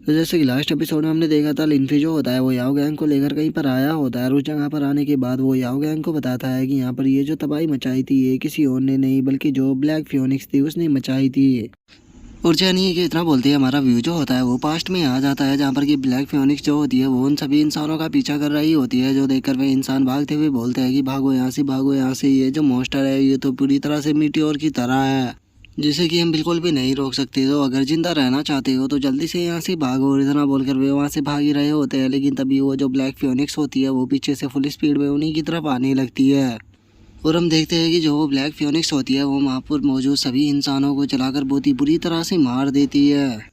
तो जैसे कि लास्ट एपिसोड में हमने देखा था, लिनफी जो होता है वो याओ गैंग को लेकर कहीं पर आया होता है और उस जगह पर आने के बाद वो याओ गैंग को बताता है कि यहाँ पर ये जो तबाही मचाई थी ये किसी और ने नहीं बल्कि जो ब्लैक फियोनिक्स थी उसने मचाई थी। और चैनी कि इतना बोलती है हमारा व्यू जो होता है वो पास्ट में आ जाता है, जहाँ पर कि ब्लैक फियोनिक्स जो होती है वो उन सभी इंसानों का पीछा कर रही होती है, जो देखकर वे इंसान भागते हुए बोलते हैं कि भागो यहाँ से, भागो यहाँ से, ये जो मॉन्स्टर है ये तो पूरी तरह से मीटियोर की तरह है जिसे कि हम बिल्कुल भी नहीं रोक सकते। तो अगर जिंदा रहना चाहते हो तो जल्दी से यहाँ से भागो। और इतना बोलकर वे वहाँ से भाग ही रहे होते हैं, लेकिन तभी वो जो ब्लैक फियोनिक्स होती है वो पीछे से फुल स्पीड में उन्हीं की तरफ आने लगती है। और हम देखते हैं कि जो वो ब्लैक फियोनिक्स होती है वो वहाँ पर मौजूद सभी इंसानों को चलाकर बहुत ही बुरी तरह से मार देती है।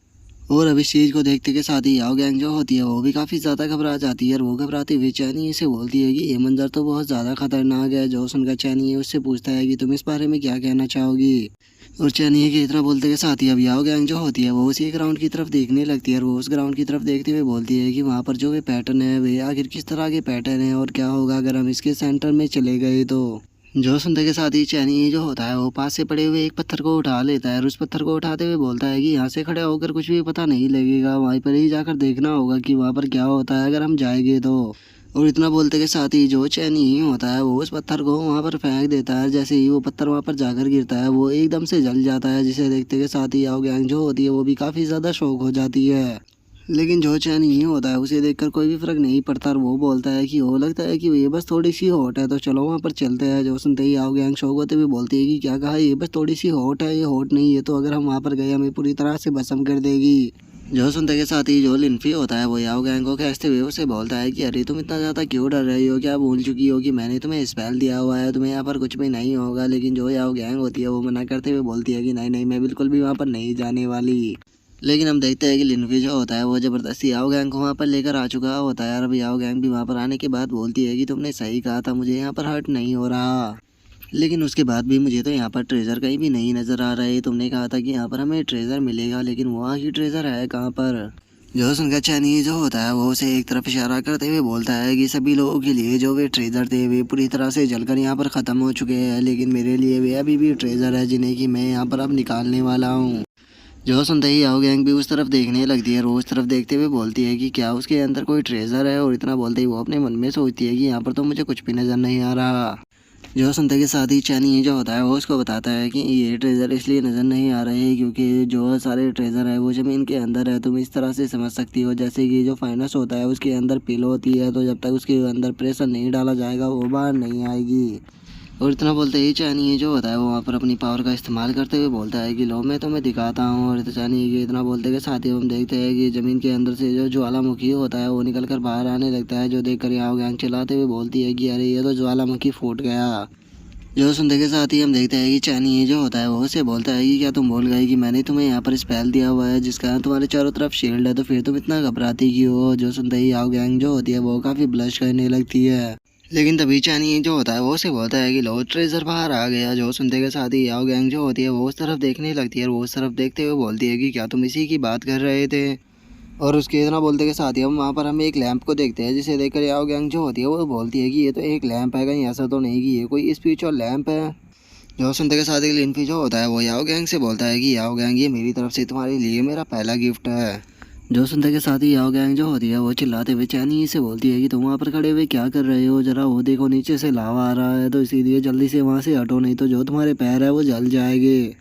और अब इस चीज़ को देखते के साथ ही याओ गैंग जो होती है वो भी काफ़ी ज़्यादा घबरा जाती है और वो घबराते हुए चैनी से बोलती है कि ये मंजर तो बहुत ज़्यादा खतरनाक है। जो सुनकर चैनी उससे पूछता है कि तुम इस बारे में क्या कहना चाहोगी। और चैनी के इतना बोलते के साथ ही अब याओ गैंग जो होती है वो उसी ग्राउंड की तरफ देखने लगती है और वो उस ग्राउंड की तरफ देखते हुए बोलती है कि वहाँ पर जो वे पैटर्न है वे आखिर किस तरह के पैटर्न है और क्या होगा अगर हम इसके सेंटर में चले गए तो। जो सुनते के साथ ही चैनी जो होता है वो पास से पड़े हुए एक पत्थर को उठा लेता है और उस पत्थर को उठाते हुए बोलता है कि यहाँ से खड़े होकर कुछ भी पता नहीं लगेगा, वहीं पर ही जाकर देखना होगा कि वहाँ पर क्या होता है अगर हम जाएंगे तो। और इतना बोलते के साथ ही जो चैनी होता है वो उस पत्थर को वहाँ पर फेंक देता है। जैसे ही वो पत्थर वहाँ पर जाकर गिरता है वो एकदम से जल जाता है, जिसे देखते के साथ ही याओ गैंग जो होती है वो भी काफ़ी ज़्यादा शौक हो जाती है। लेकिन जो चैन ये होता है उसे देखकर कोई भी फर्क नहीं पड़ता और वो बोलता है कि वो लगता है कि ये बस थोड़ी सी हॉट है तो चलो वहाँ पर चलते हैं। जो सुनते ही आओ गैंग शौक होते हुए बोलती है कि क्या कहा, ये बस थोड़ी सी हॉट है, ये हॉट नहीं है तो अगर हम वहाँ पर गए हमें पूरी तरह से भस्म कर देगी। जो सुनते के साथ ही जो लिनफी होता है वो याओ गैंग को खींचते हुए उसे बोलता है कि अरे तुम इतना ज़्यादा क्यों डर रही हो, क्या भूल चुकी हो कि मैंने तुम्हें स्पेल दिया हुआ है, तुम्हें यहाँ पर कुछ भी नहीं होगा। लेकिन जो याओ गैंग होती है वो मना करते हुए बोलती है कि नहीं नहीं, मैं बिल्कुल भी वहाँ पर नहीं जाने वाली। लेकिन हम देखते हैं कि लिनफी जो होता है वो ज़बरदस्ती याओ गैंग को वहाँ पर लेकर आ चुका होता है और अब याओ गैंग भी वहाँ पर आने के बाद बोलती है कि तुमने सही कहा था, मुझे यहाँ पर हर्ट नहीं हो रहा, लेकिन उसके बाद भी मुझे तो यहाँ पर ट्रेजर कहीं भी नहीं नज़र आ रहा है। तुमने कहा था कि यहाँ पर हमें ट्रेजर मिलेगा, लेकिन वहाँ की ट्रेजर है कहाँ पर। जो सुनकर चैनी जो होता है वो उसे एक तरफ इशारा करते हुए बोलता है कि सभी लोगों के लिए जो वे ट्रेजर थे वे पूरी तरह से जलकर यहाँ पर ख़त्म हो चुके हैं, लेकिन मेरे लिए वे अभी भी ट्रेजर है जिन्हें कि मैं यहाँ पर अब निकालने वाला हूँ। जो सुनते ही याओ गैंग भी उस तरफ देखने लगती है, रोज तरफ देखते हुए बोलती है कि क्या उसके अंदर कोई ट्रेजर है। और इतना बोलते ही वो अपने मन में सोचती है कि यहाँ पर तो मुझे कुछ भी नज़र नहीं आ रहा। जो सुनते के साथ ही चैनी जो होता है वो उसको बताता है कि ये ट्रेजर इसलिए नज़र नहीं आ रहे हैं क्योंकि जो सारे ट्रेजर है वो ज़मीन के अंदर है। तुम इस तरह से समझ सकती हो जैसे कि जो फाइनस होता है उसके अंदर पिल होती है, तो जब तक उसके अंदर प्रेशर नहीं डाला जाएगा वो बाहर नहीं आएगी। और इतना बोलते ही चानी जो होता है वो वहाँ पर अपनी पावर का इस्तेमाल करते हुए बोलता है कि लो मैं तुम्हें दिखाता हूँ। और चानी ये इतना बोलते के साथ ही हम देखते हैं कि ज़मीन के अंदर से जो ज्वालामुखी होता है वो निकल कर बाहर आने लगता है, जो देखकर यहाँ गैंग चिल्लाते हुए बोलती है कि अरे ये तो ज्वालामुखी फूट गया। जो सुनते के साथ ही हम देखते हैं कि चानी जो होता है वो उसे बोलता है कि क्या तुम भूल गए कि मैंने तुम्हें यहाँ पर स्पेल दिया हुआ है जिसका तुम्हारे चारों तरफ शील्ड है, तो फिर तुम इतना घबराती क्यों हो। जो सुनते ही आओ गैंग जो होती है वो काफ़ी ब्लश करने लगती है। लेकिन तभी चानी जो होता है वो उसे बोलता है कि लो ट्रेजर बाहर आ गया। जो सुनते के साथ ही याओ गैंग जो होती है वो उस तरफ देखने लगती है और वो उस तरफ देखते हुए बोलती है कि क्या तुम इसी की बात कर रहे थे। और उसके इतना बोलते के साथ ही हम एक लैंप को देखते हैं, जिसे देखकर याओ गैंग जो होती है वो बोलती है कि ये तो एक लैंप है, कहीं ऐसा तो नहीं कि ये कोई स्पिरिचुअल लैंप है। जो सुनते के साथ ही लिनफी जो होता है वो याओ गैंग से बोलता है कि याओ गैंग ये मेरी तरफ से तुम्हारे लिए मेरा पहला गिफ्ट है। जो सुनते के साथ ही याओ गैंग जो होती है वो चिल्लाते हुए चैनी से बोलती है कि तुम वहाँ पर खड़े हुए क्या कर रहे हो, जरा वो देखो नीचे से लावा आ रहा है, तो इसीलिए जल्दी से वहाँ से हटो नहीं तो जो तुम्हारे पैर है वो जल जाएंगे।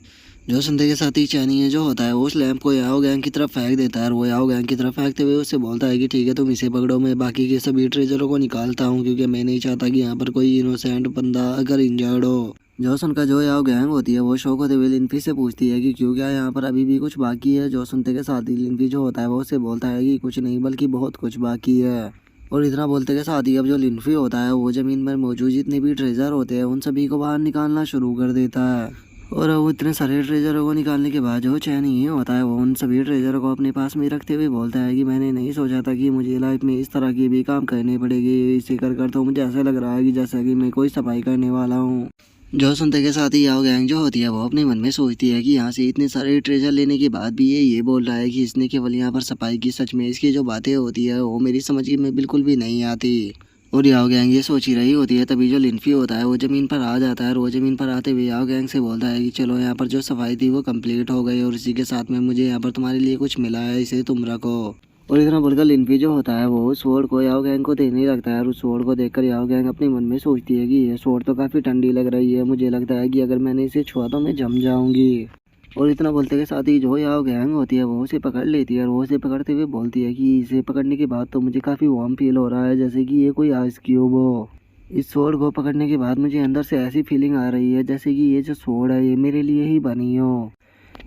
जो सुनते के साथ ही चैनी जो होता है वो उस लैंप को याओ गैंग की तरफ फेंक देता है और वो याओ गैंग की तरफ फेंकते हुए उससे बोलता है कि ठीक है तुम इसे पकड़ो, मैं बाकी के सभी ट्रेजरों को निकालता हूँ क्योंकि मैं नहीं चाहता कि यहाँ पर कोई इनोसेंट बंदा अगर इंजर्ड हो। जो सुनकर जो याओ गैंग होती है वो शौक होते हुए लिनफी से पूछती है कि क्यों, क्या यहाँ पर अभी भी कुछ बाकी है। जो सुनते के साथ ही लिनफी जो होता है वो उससे बोलता है कि कुछ नहीं बल्कि बहुत कुछ बाकी है। और इतना बोलते के साथ ही अब जो लिनफी होता है वो ज़मीन पर मौजूद जितने भी ट्रेजर होते हैं उन सभी को बाहर निकालना शुरू कर देता है। और वो इतने सारे ट्रेजरों को निकालने के बाद जो चैन ही होता है वो उन सभी ट्रेजरों को अपने पास में रखते हुए बोलता है कि मैंने नहीं सोचा था कि मुझे लाइफ में इस तरह की भी काम करने पड़ेगी। इसे कर कर तो मुझे ऐसा लग रहा है कि जैसा कि मैं कोई सफाई करने वाला हूँ। जो सुनते के साथ ही याओ गैंग जो होती है वो अपने मन में सोचती है कि यहाँ से इतने सारे ट्रेजर लेने के बाद भी ये बोल रहा है कि इसने केवल यहाँ पर सफाई की। सच में इसकी जो बातें होती है वो मेरी समझ में बिल्कुल भी नहीं आती। और याओ गैंग ये सोच ही रही होती है, तभी जो लिनफी होता है वो ज़मीन पर आ जाता है और वो ज़मीन पर आते हुए याओ गैंग से बोलता है कि चलो यहाँ पर जो सफाई थी वो कंप्लीट हो गई और इसी के साथ में मुझे यहाँ पर तुम्हारे लिए कुछ मिला है, इसे तुम रखो। और इतना बोलकर लिनफी जो होता है वो उस स्वॉर्ड को याओ गैंग को देने लगता है और उस स्वॉर्ड को देखकर याओ गैंग अपने मन में सोचती है कि ये स्वॉर्ड तो काफ़ी ठंडी लग रही है, मुझे लगता है कि अगर मैंने इसे छुआ तो मैं जम जाऊंगी। और इतना बोलते के साथ ही जो याओ गैंग होती है वो उसे पकड़ लेती है और वो उसे पकड़ते हुए बोलती है कि इसे पकड़ने के बाद तो मुझे काफ़ी वार्म फील हो रहा है, जैसे कि ये कोई आइस क्यूब हो। इस स्वॉर्ड को पकड़ने के बाद मुझे अंदर से ऐसी फीलिंग आ रही है जैसे कि ये जो स्वॉर्ड है ये मेरे लिए ही बनी हो।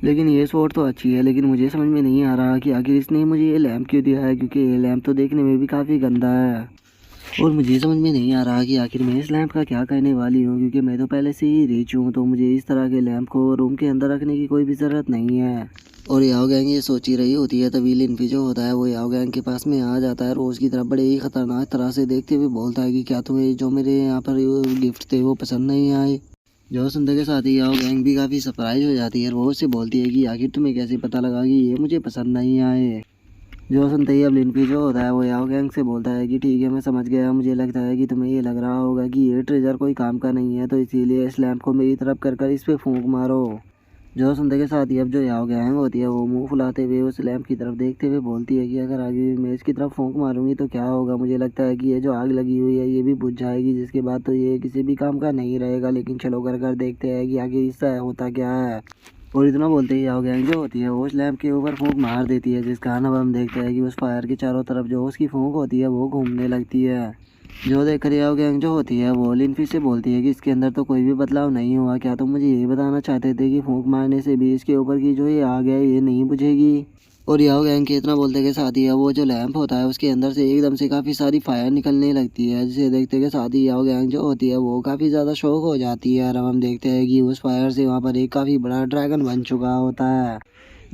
लेकिन ये स्वॉर्ड तो अच्छी है, लेकिन मुझे समझ में नहीं आ रहा कि आखिर इसने मुझे ये लैम्प क्यों दिया है, क्योंकि ये लैम्प तो देखने में भी काफ़ी गंदा है। और मुझे समझ में नहीं आ रहा कि आखिर मैं इस लैंप का क्या करने वाली हूँ, क्योंकि मैं तो पहले से ही रिच हूँ, तो मुझे इस तरह के लैंप को रूम के अंदर रखने की कोई भी ज़रूरत नहीं है। और याओ गैंग ये सोच ही रही होती है, तभी लिनफी जो होता है वो याओ गैंग के पास में आ जाता है और उसकी तरफ बड़े ही खतरनाक तरह से देखते हुए बोलता है कि क्या तुम्हें जो मेरे यहाँ पर गिफ्ट थे वो पसंद नहीं आए। जो सुनते के साथ ही याओ गैंग भी काफ़ी सरप्राइज हो जाती है और वो उससे बोलती है कि आखिर तुम्हें कैसे पता लगा कि ये मुझे पसंद नहीं आए। जो सुनते ही अब लिनफी जो होता है वो याओ गैंग से बोलता है कि ठीक है मैं समझ गया, मुझे लगता है कि तुम्हें ये लग रहा होगा कि ये ट्रेजर कोई काम का नहीं है, तो इसीलिए इस लैंप को मेरी तरफ कर इस पे फूंक मारो। जो सुनते के साथ ही अब जो याओ गैंग होती है वो मुंह फुलाते हुए उस लैंप की तरफ देखते हुए बोलती है कि अगर आगे मैं इसकी तरफ फूंक मारूंगी तो क्या होगा, मुझे लगता है कि ये जो आग लगी हुई है ये भी बुझ जाएगी, जिसके बाद तो ये किसी भी काम का नहीं रहेगा, लेकिन चलो कर देखते हैं कि आगे इससे होता क्या है। और इतना बोलते ही याओ गैंग जो होती है वो उस लैंप के ऊपर फूंक मार देती है, जिस कारण अब हम देखते हैं कि उस फायर के चारों तरफ जो उसकी फूंक होती है वो घूमने लगती है। जो देखकर याओ गैंग जो होती है वो लिनफी से बोलती है कि इसके अंदर तो कोई भी बदलाव नहीं हुआ, क्या तुम मुझे ये बताना चाहते थे कि फूंक मारने से भी इसके ऊपर की जो ये आग है ये नहीं बुझेगी। और याओ गैंग के इतना बोलते के साथ ही वो जो लैंप होता है उसके अंदर से एकदम से काफ़ी सारी फायर निकलने लगती है, जिसे देखते के साथ ही याओ गैंग जो होती है वो काफ़ी ज़्यादा शौक हो जाती है और अब हम देखते हैं कि उस फायर से वहाँ पर एक काफ़ी बड़ा ड्रैगन बन चुका होता है,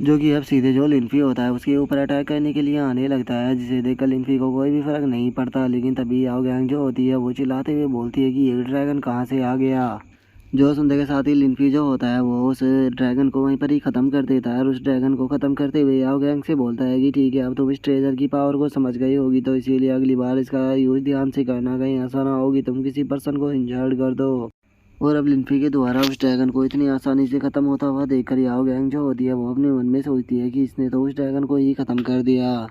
जो कि अब सीधे जो लिनफी होता है उसके ऊपर अटैक करने के लिए आने लगता है, जिसे देखकर लिनफी को कोई भी फर्क नहीं पड़ता। लेकिन तभी याओ गैंग जो होती है वो चिल्लाते हुए बोलती है कि ये ड्रैगन कहाँ से आ गया। जो सुनते के साथ ही लिनफी जो होता है वो उस ड्रैगन को वहीं पर ही ख़त्म कर देता है और उस ड्रैगन को ख़त्म करते हुए याओ गैंग से बोलता है कि ठीक है अब तुम इस ट्रेजर की पावर को समझ गई होगी, तो इसीलिए अगली बार इसका यूज़ ध्यान से करना, कहीं ऐसा ना होगी तुम किसी पर्सन को इंजर्ड कर दो। और अब लिनफी के द्वारा उस ड्रैगन को इतनी आसानी से ख़त्म होता हुआ देखकर याओ गैंग जो होती है वो अपने मन में सोचती है कि इसने तो उस ड्रैगन को ही ख़त्म कर दिया।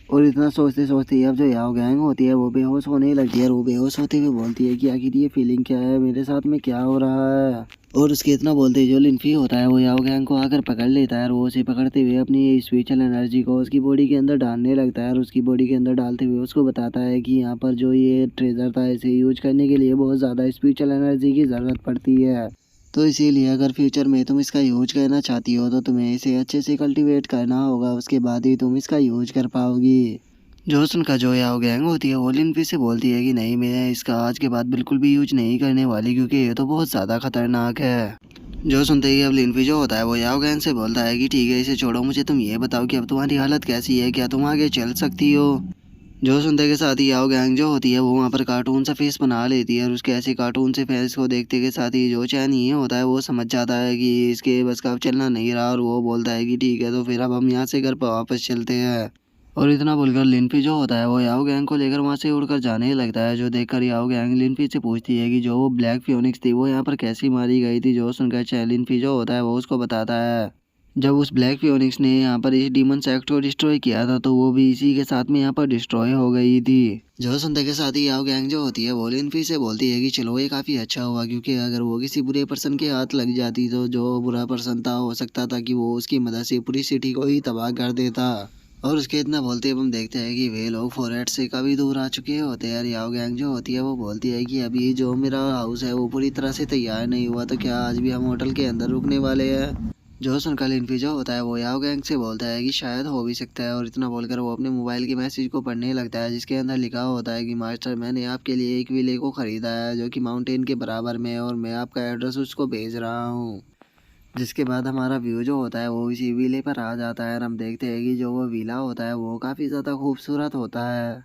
और इतना सोचते सोचते अब जो याओ गैंग होती है वो बेहोश होने लगती है और वो बेहोश होते हुए बोलती है कि आखिर ये फीलिंग क्या है, मेरे साथ में क्या हो रहा है। और उसके इतना बोलते ही जो लिनफी होता है वो याओ गैंग को आकर पकड़ लेता है और वो उसे पकड़ते हुए अपनी स्पिरिचुअल एनर्जी को उसकी बॉडी के अंदर डालने लगता है और उसकी बॉडी के अंदर डालते हुए उसको बताता है कि यहाँ पर जो ये ट्रेजर था इसे यूज करने के लिए बहुत ज़्यादा स्पिरिचुअल एनर्जी की ज़रूरत पड़ती है, तो इसीलिए अगर फ्यूचर में तुम इसका यूज करना चाहती हो तो तुम्हें इसे अच्छे से कल्टीवेट करना होगा, उसके बाद ही तुम इसका यूज कर पाओगी। जोसन का जो याओ गैंग होती है वो लिनफी से बोलती है कि नहीं मैं इसका आज के बाद बिल्कुल भी यूज नहीं करने वाली, क्योंकि ये तो बहुत ज़्यादा खतरनाक है। जो सुनते ही अब लिनफी जो होता है वो याओ गैंग से बोलता है कि ठीक है इसे छोड़ो, मुझे तुम ये बताओ कि अब तुम्हारी हालत कैसी है, क्या तुम आगे चल सकती हो। जो सुनते के साथ ही याओ गैंग जो होती है वो वहाँ पर कार्टून सा फेस बना लेती है और उसके ऐसे कार्टून से फेस को देखते के साथ ही जो चैन ये होता है वो समझ जाता है कि इसके बस का अब चलना नहीं रहा और वो बोलता है कि ठीक है तो फिर अब हम यहाँ से घर पर वापस चलते हैं। और इतना बोलकर लिनफी जो होता है वो याओ गैंग को लेकर वहाँ से उड़कर जाने लगता है। जो देखकर याओ गैंग लिनफी से पूछती है कि जो वो ब्लैक फियोनिक्स थी वो यहाँ पर कैसी मारी गई थी। जो सुनकर लिनफी जो होता है वो उसको बताता है जब उस ब्लैक फियोनिक्स ने यहाँ पर इस डीमन सेक्ट को डिस्ट्रॉय किया था तो वो भी इसी के साथ में यहाँ पर डिस्ट्रॉय हो गई थी। जो सुनते के साथ ही याओ गैंग जो होती है वो लिनफी से बोलती है कि चलो ये काफ़ी अच्छा हुआ, क्योंकि अगर वो किसी बुरे पर्सन के हाथ लग जाती तो जो बुरा पर्सन था हो सकता था कि वो उसकी मदद से पूरी सिटी को ही तबाह कर देता। और उसके इतना बोलते अब हम देखते हैं कि वे लोग फॉरेस्ट से काफ़ी दूर आ चुके होते हैं। याओ गैंग जो होती है वो बोलती है कि अभी जो मेरा हाउस है वो पूरी तरह से तैयार नहीं हुआ, तो क्या आज भी हम होटल के अंदर रुकने वाले हैं। जो सुनकर लिनफी जो होता है वो याओ गैंग से बोलता है कि शायद हो भी सकता है, और इतना बोलकर वो अपने मोबाइल के मैसेज को पढ़ने लगता है, जिसके अंदर लिखा होता है कि मास्टर मैंने आपके लिए एक विले को ख़रीदा है जो कि माउंटेन के बराबर में है और मैं आपका एड्रेस उसको भेज रहा हूँ। जिसके बाद हमारा व्यू जो होता है वो इसी विले पर आ जाता है और हम देखते हैं कि जो वो विला होता है वो काफ़ी ज़्यादा खूबसूरत होता है।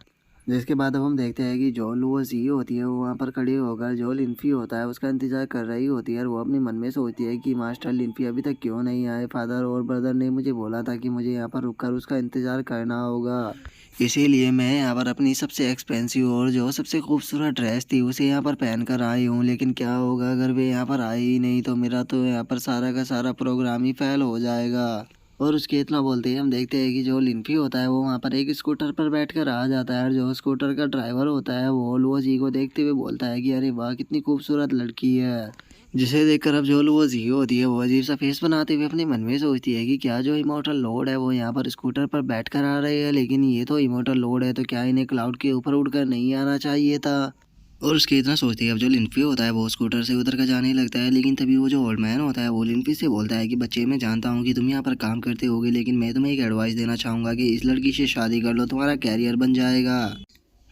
जिसके बाद अब हम देखते हैं कि जो लुओ जी होती है वो वहाँ पर खड़ी होकर जो लिनफी होता है उसका इंतजार कर रही होती है और वो अपने मन में सोचती है कि मास्टर लिनफी अभी तक क्यों नहीं आए। फादर और ब्रदर ने मुझे बोला था कि मुझे यहाँ पर रुककर उसका इंतजार करना होगा, इसीलिए मैं यहाँ पर अपनी सबसे एक्सपेंसिव और जो सबसे खूबसूरत ड्रेस थी उसे यहाँ पर पहन कर आई हूँ। लेकिन क्या होगा अगर वे यहाँ पर आई ही नहीं, तो मेरा तो यहाँ पर सारा का सारा प्रोग्राम ही फेल हो जाएगा। और उसके इतना बोलते ही हम देखते हैं कि जो लिनफी होता है वो वहाँ पर एक स्कूटर पर बैठकर आ जाता है और जो स्कूटर का ड्राइवर होता है वो लुओ जी को देखते हुए बोलता है कि अरे वाह कितनी खूबसूरत लड़की है। जिसे देखकर अब जो वो जी होती है वो अजीब सा फेस बनाते हुए अपने मन में सोचती है कि क्या जो इमोर्टल लॉर्ड है वो यहाँ पर स्कूटर पर बैठ कर आ रहे हैं, लेकिन ये तो इमोर्टल लॉर्ड है तो क्या इन्हें क्लाउड के ऊपर उड़कर नहीं आना चाहिए था। और उसके इतना सोचती है अब जो लिनफी होता है वो स्कूटर से उतर कर जाने लगता है, लेकिन तभी वो जो ओल्ड मैन होता है वो लिनफी से बोलता है कि बच्चे मैं जानता हूँ कि तुम यहाँ पर काम करते होगे, लेकिन मैं तुम्हें एक एडवाइस देना चाहूँगा कि इस लड़की से शादी कर लो, तुम्हारा कैरियर बन जाएगा।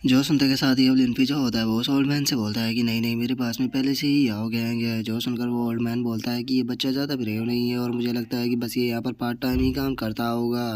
जो सुनते के साथ ही अब लिनफी जो होता है वो उस ओल्ड मैन से बोलता है कि नहीं नहीं मेरे पास में पहले से ही आओ गैंग है। जो सुनकर वो ओल्ड मैन बोलता है कि ये बच्चा ज़्यादा ब्रेव नहीं है और मुझे लगता है कि बस ये यहाँ पर पार्ट टाइम ही काम करता होगा।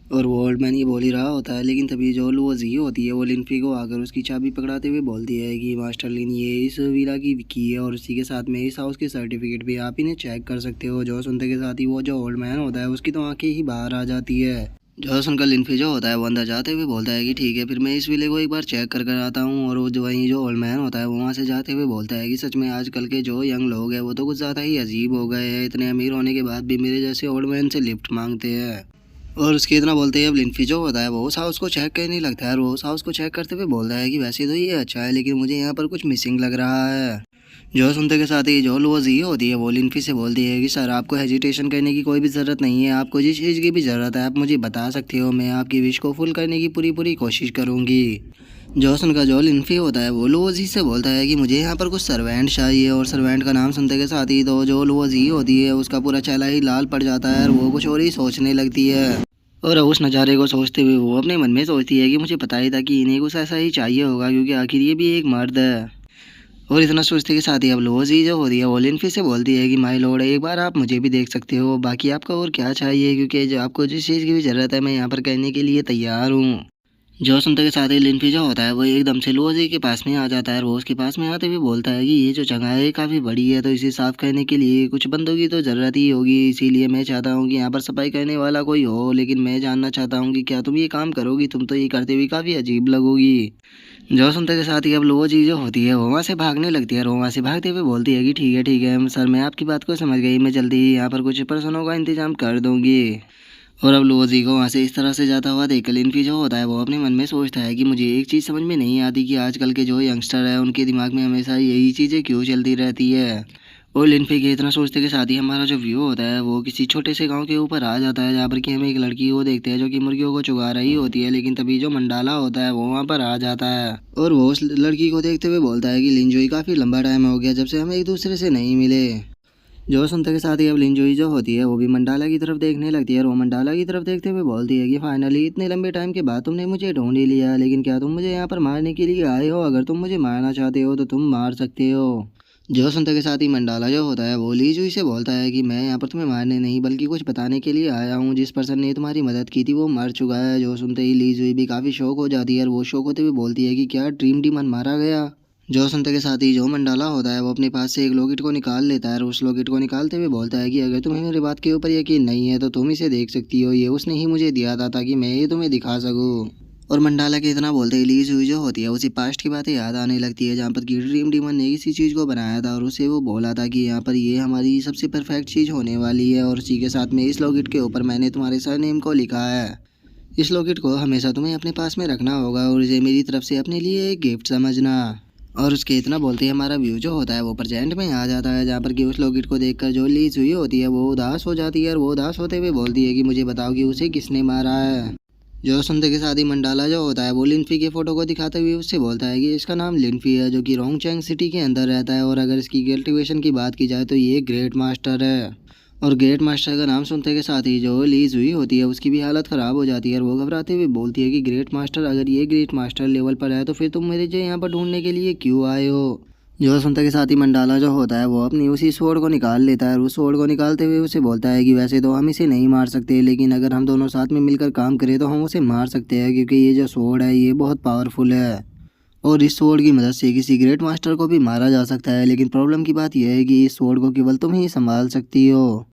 और वो ओल्ड मैन ये बोल ही रहा होता है, लेकिन तभी जो वो जी होती है वो लिनफी को आकर उसकी चाबी पकड़ाते हुए बोलती है कि मास्टर लिन ये इस विला की है और उसी के साथ में इस हाउस के सर्टिफिकेट भी आप इन्हें चेक कर सकते हो। जो सुनते के साथ ही वो जो ओल्ड मैन होता है उसकी तो आंखें ही बाहर आ जाती है। जो सुनकर लिनफी जो होता है वो अंदर जाते हुए बोलता है कि ठीक है फिर मैं इस विले को एक बार चेक कर कर आता हूँ। और वो जो वहीं जो ओल्ड मैन होता है वो वहाँ से जाते हुए बोलता है कि सच में आजकल के जो यंग लोग हैं वो तो कुछ ज़्यादा ही अजीब हो गए हैं, इतने अमीर होने के बाद भी मेरे जैसे ओल्ड मैन से लिफ्ट मांगते हैं। और उसके इतना बोलते ही अब लिनफी जो होता है वो उस हाउस को चेक करने लगता है और वो उस हाउस को चेक करते हुए बोलता है कि वैसे तो ये अच्छा है लेकिन मुझे यहाँ पर कुछ मिसिंग लग रहा है। जो सुनते के साथ ही जो वो जी होती है वो लिनफी से बोलती है कि सर आपको हेजिटेशन करने की कोई भी ज़रूरत नहीं है, आपको जिस चीज़ की भी ज़रूरत है आप मुझे बता सकते हो, मैं आपकी विश को फुल करने की पूरी पूरी कोशिश करूँगी। जो सुनकर जो लिनफी होता है वो लुओ जी से बोलता है कि मुझे यहाँ पर कुछ सर्वेंट चाहिए। और सर्वेंट का नाम सुनते के साथ ही तो जो लुओ जी होती है उसका पूरा चेहरा ही लाल पड़ जाता है और वो कुछ और ही सोचने लगती है। और उस नज़ारे को सोचते हुए वो अपने मन में सोचती है कि मुझे पता ही था कि इन्हें कुछ ऐसा ही चाहिए होगा क्योंकि आखिर ये भी एक मर्द है। और इतना सोचते के साथ ही अब लोजी जो होती है वो लिनफी से बोलती है कि माय लॉर्ड एक बार आप मुझे भी देख सकते हो, बाकी आपका और क्या चाहिए क्योंकि जो आपको जिस चीज़ की भी ज़रूरत है मैं यहाँ पर करने के लिए तैयार हूँ। जो सुनते के साथ ही लिनफी जो होता है वो एकदम से लोजी के पास में आ जाता है और वो उसके पास में आते हुए बोलता है कि ये जो जगह है काफ़ी बड़ी है तो इसे साफ़ करने के लिए कुछ बंदों की तो ज़रूरत ही होगी, इसीलिए मैं चाहता हूँ कि यहाँ पर सफाई करने वाला कोई हो। लेकिन मैं जानना चाहता हूँ कि क्या तुम ये काम करोगी, तुम तो ये करते हुए काफ़ी अजीब लगोगी। जो सुनते के साथ ही अब वो चीज़ जो होती है वो वहाँ से भागने लगती है और वो वहाँ से भागते हुए बोलती है कि ठीक है सर मैं आपकी बात को समझ गई, मैं जल्दी ही यहाँ पर कुछ पर्सनों का इंतजाम कर दूँगी। और अब लोजी को वहाँ से इस तरह से जाता हुआ देख लिनफी जो होता है वो अपने मन में सोचता है कि मुझे एक चीज़ समझ में नहीं आती कि आजकल के जो यंगस्टर है उनके दिमाग में हमेशा यही चीज़ें क्यों चलती रहती है। और लिनफी के इतना सोचते के साथ ही हमारा जो व्यू होता है वो किसी छोटे से गांव के ऊपर आ जाता है जहाँ पर कि हम एक लड़की को देखते हैं जो कि मुर्गियों को चुगा रही होती है, लेकिन तभी जो मंडाला होता है वो वहाँ पर आ जाता है और वो उस लड़की को देखते हुए बोलता है कि लिनजोई काफ़ी लंबा टाइम हो गया जब से हम एक दूसरे से नहीं मिले। जो सुनते के साथ ही अब लिनजोई जो होती है वो भी मंडाला की तरफ देखने लगती है और वो मंडाला की तरफ देखते हुए बोलती है कि फाइनली इतने लंबे टाइम के बाद तुमने मुझे ढूंढ ही लिया, लेकिन क्या तुम मुझे यहाँ पर मारने के लिए आए हो? अगर तुम मुझे मारना चाहते हो तो तुम मार सकते हो। जो सुनते के साथ ही मंडाला जो होता है वो लीजुई से बोलता है कि मैं यहाँ पर तुम्हें मारने नहीं बल्कि कुछ बताने के लिए आया हूँ, जिस पर्सन ने तुम्हारी मदद की थी वो मर चुका है। जो सुनते ही लीजुई भी काफ़ी शौक हो जाती है और वो शौक होते हुए बोलती है कि क्या ड्रीम डीमन मारा गया। जो सुनते के साथ ही जो मंडाला होता है वो अपने पास से एक लॉकेट को निकाल लेता है और उस लॉकेट को निकालते हुए बोलता है कि अगर तुम्हें मेरी बात के ऊपर यकीन नहीं है तो तुम इसे देख सकती हो, ये उसने ही मुझे दिया था ताकि मैं ये तुम्हें दिखा सकूँ। और मंडाला के इतना बोलते ही लीज हुई जो होती है उसी पास्ट की बातें याद आने लगती है जहाँ पर कि ड्रीम डीमन ने इसी चीज़ को बनाया था और उसे वो बोला था कि यहाँ पर ये हमारी सबसे परफेक्ट चीज़ होने वाली है और उसी के साथ में इस लॉकेट के ऊपर मैंने तुम्हारे सरनेम को लिखा है। इस लॉकेट को हमेशा तुम्हें अपने पास में रखना होगा और इसे मेरी तरफ से अपने लिए एक गिफ्ट समझना। और उसके इतना बोलते ही हमारा व्यू जो होता है वो प्रेजेंट में आ जाता है जहाँ पर कि उस लॉकेट को देखकर जो लीज हुई होती है वो उदास हो जाती है और वो उदास होते हुए बोलती है कि मुझे बताओ कि उसे किसने मारा है। जो सुनते के साथ ही मंडाला जो होता है वो लिनफी के फोटो को दिखाते हुए उससे बोलता है कि इसका नाम लिनफी है जो कि रोंगचैंग सिटी के अंदर रहता है और अगर इसकी कल्टीवेशन की बात की जाए तो ये ग्रेट मास्टर है। और ग्रेट मास्टर का नाम सुनते के साथ ही जो लीज हुई होती है उसकी भी हालत ख़राब हो जाती है और वो घबराते हुए बोलती है कि ग्रेट मास्टर अगर ये ग्रेट मास्टर लेवल पर है तो फिर तुम मेरे जो यहाँ पर ढूंढने के लिए क्यों आए हो। जो सुनते के साथ ही मंडाला जो होता है वो अपनी उसी स्वॉर्ड को निकाल लेता है और उस स्वॉर्ड को निकालते हुए उसे बोलता है कि वैसे तो हम इसे नहीं मार सकते, लेकिन अगर हम दोनों साथ में मिलकर काम करें तो हम उसे मार सकते हैं, क्योंकि ये जो स्वॉर्ड है ये बहुत पावरफुल है और इस स्वॉर्ड की मदद से किसी ग्रेट मास्टर को भी मारा जा सकता है। लेकिन प्रॉब्लम की बात यह है कि इस स्वॉर्ड को केवल तुम ही संभाल सकती हो,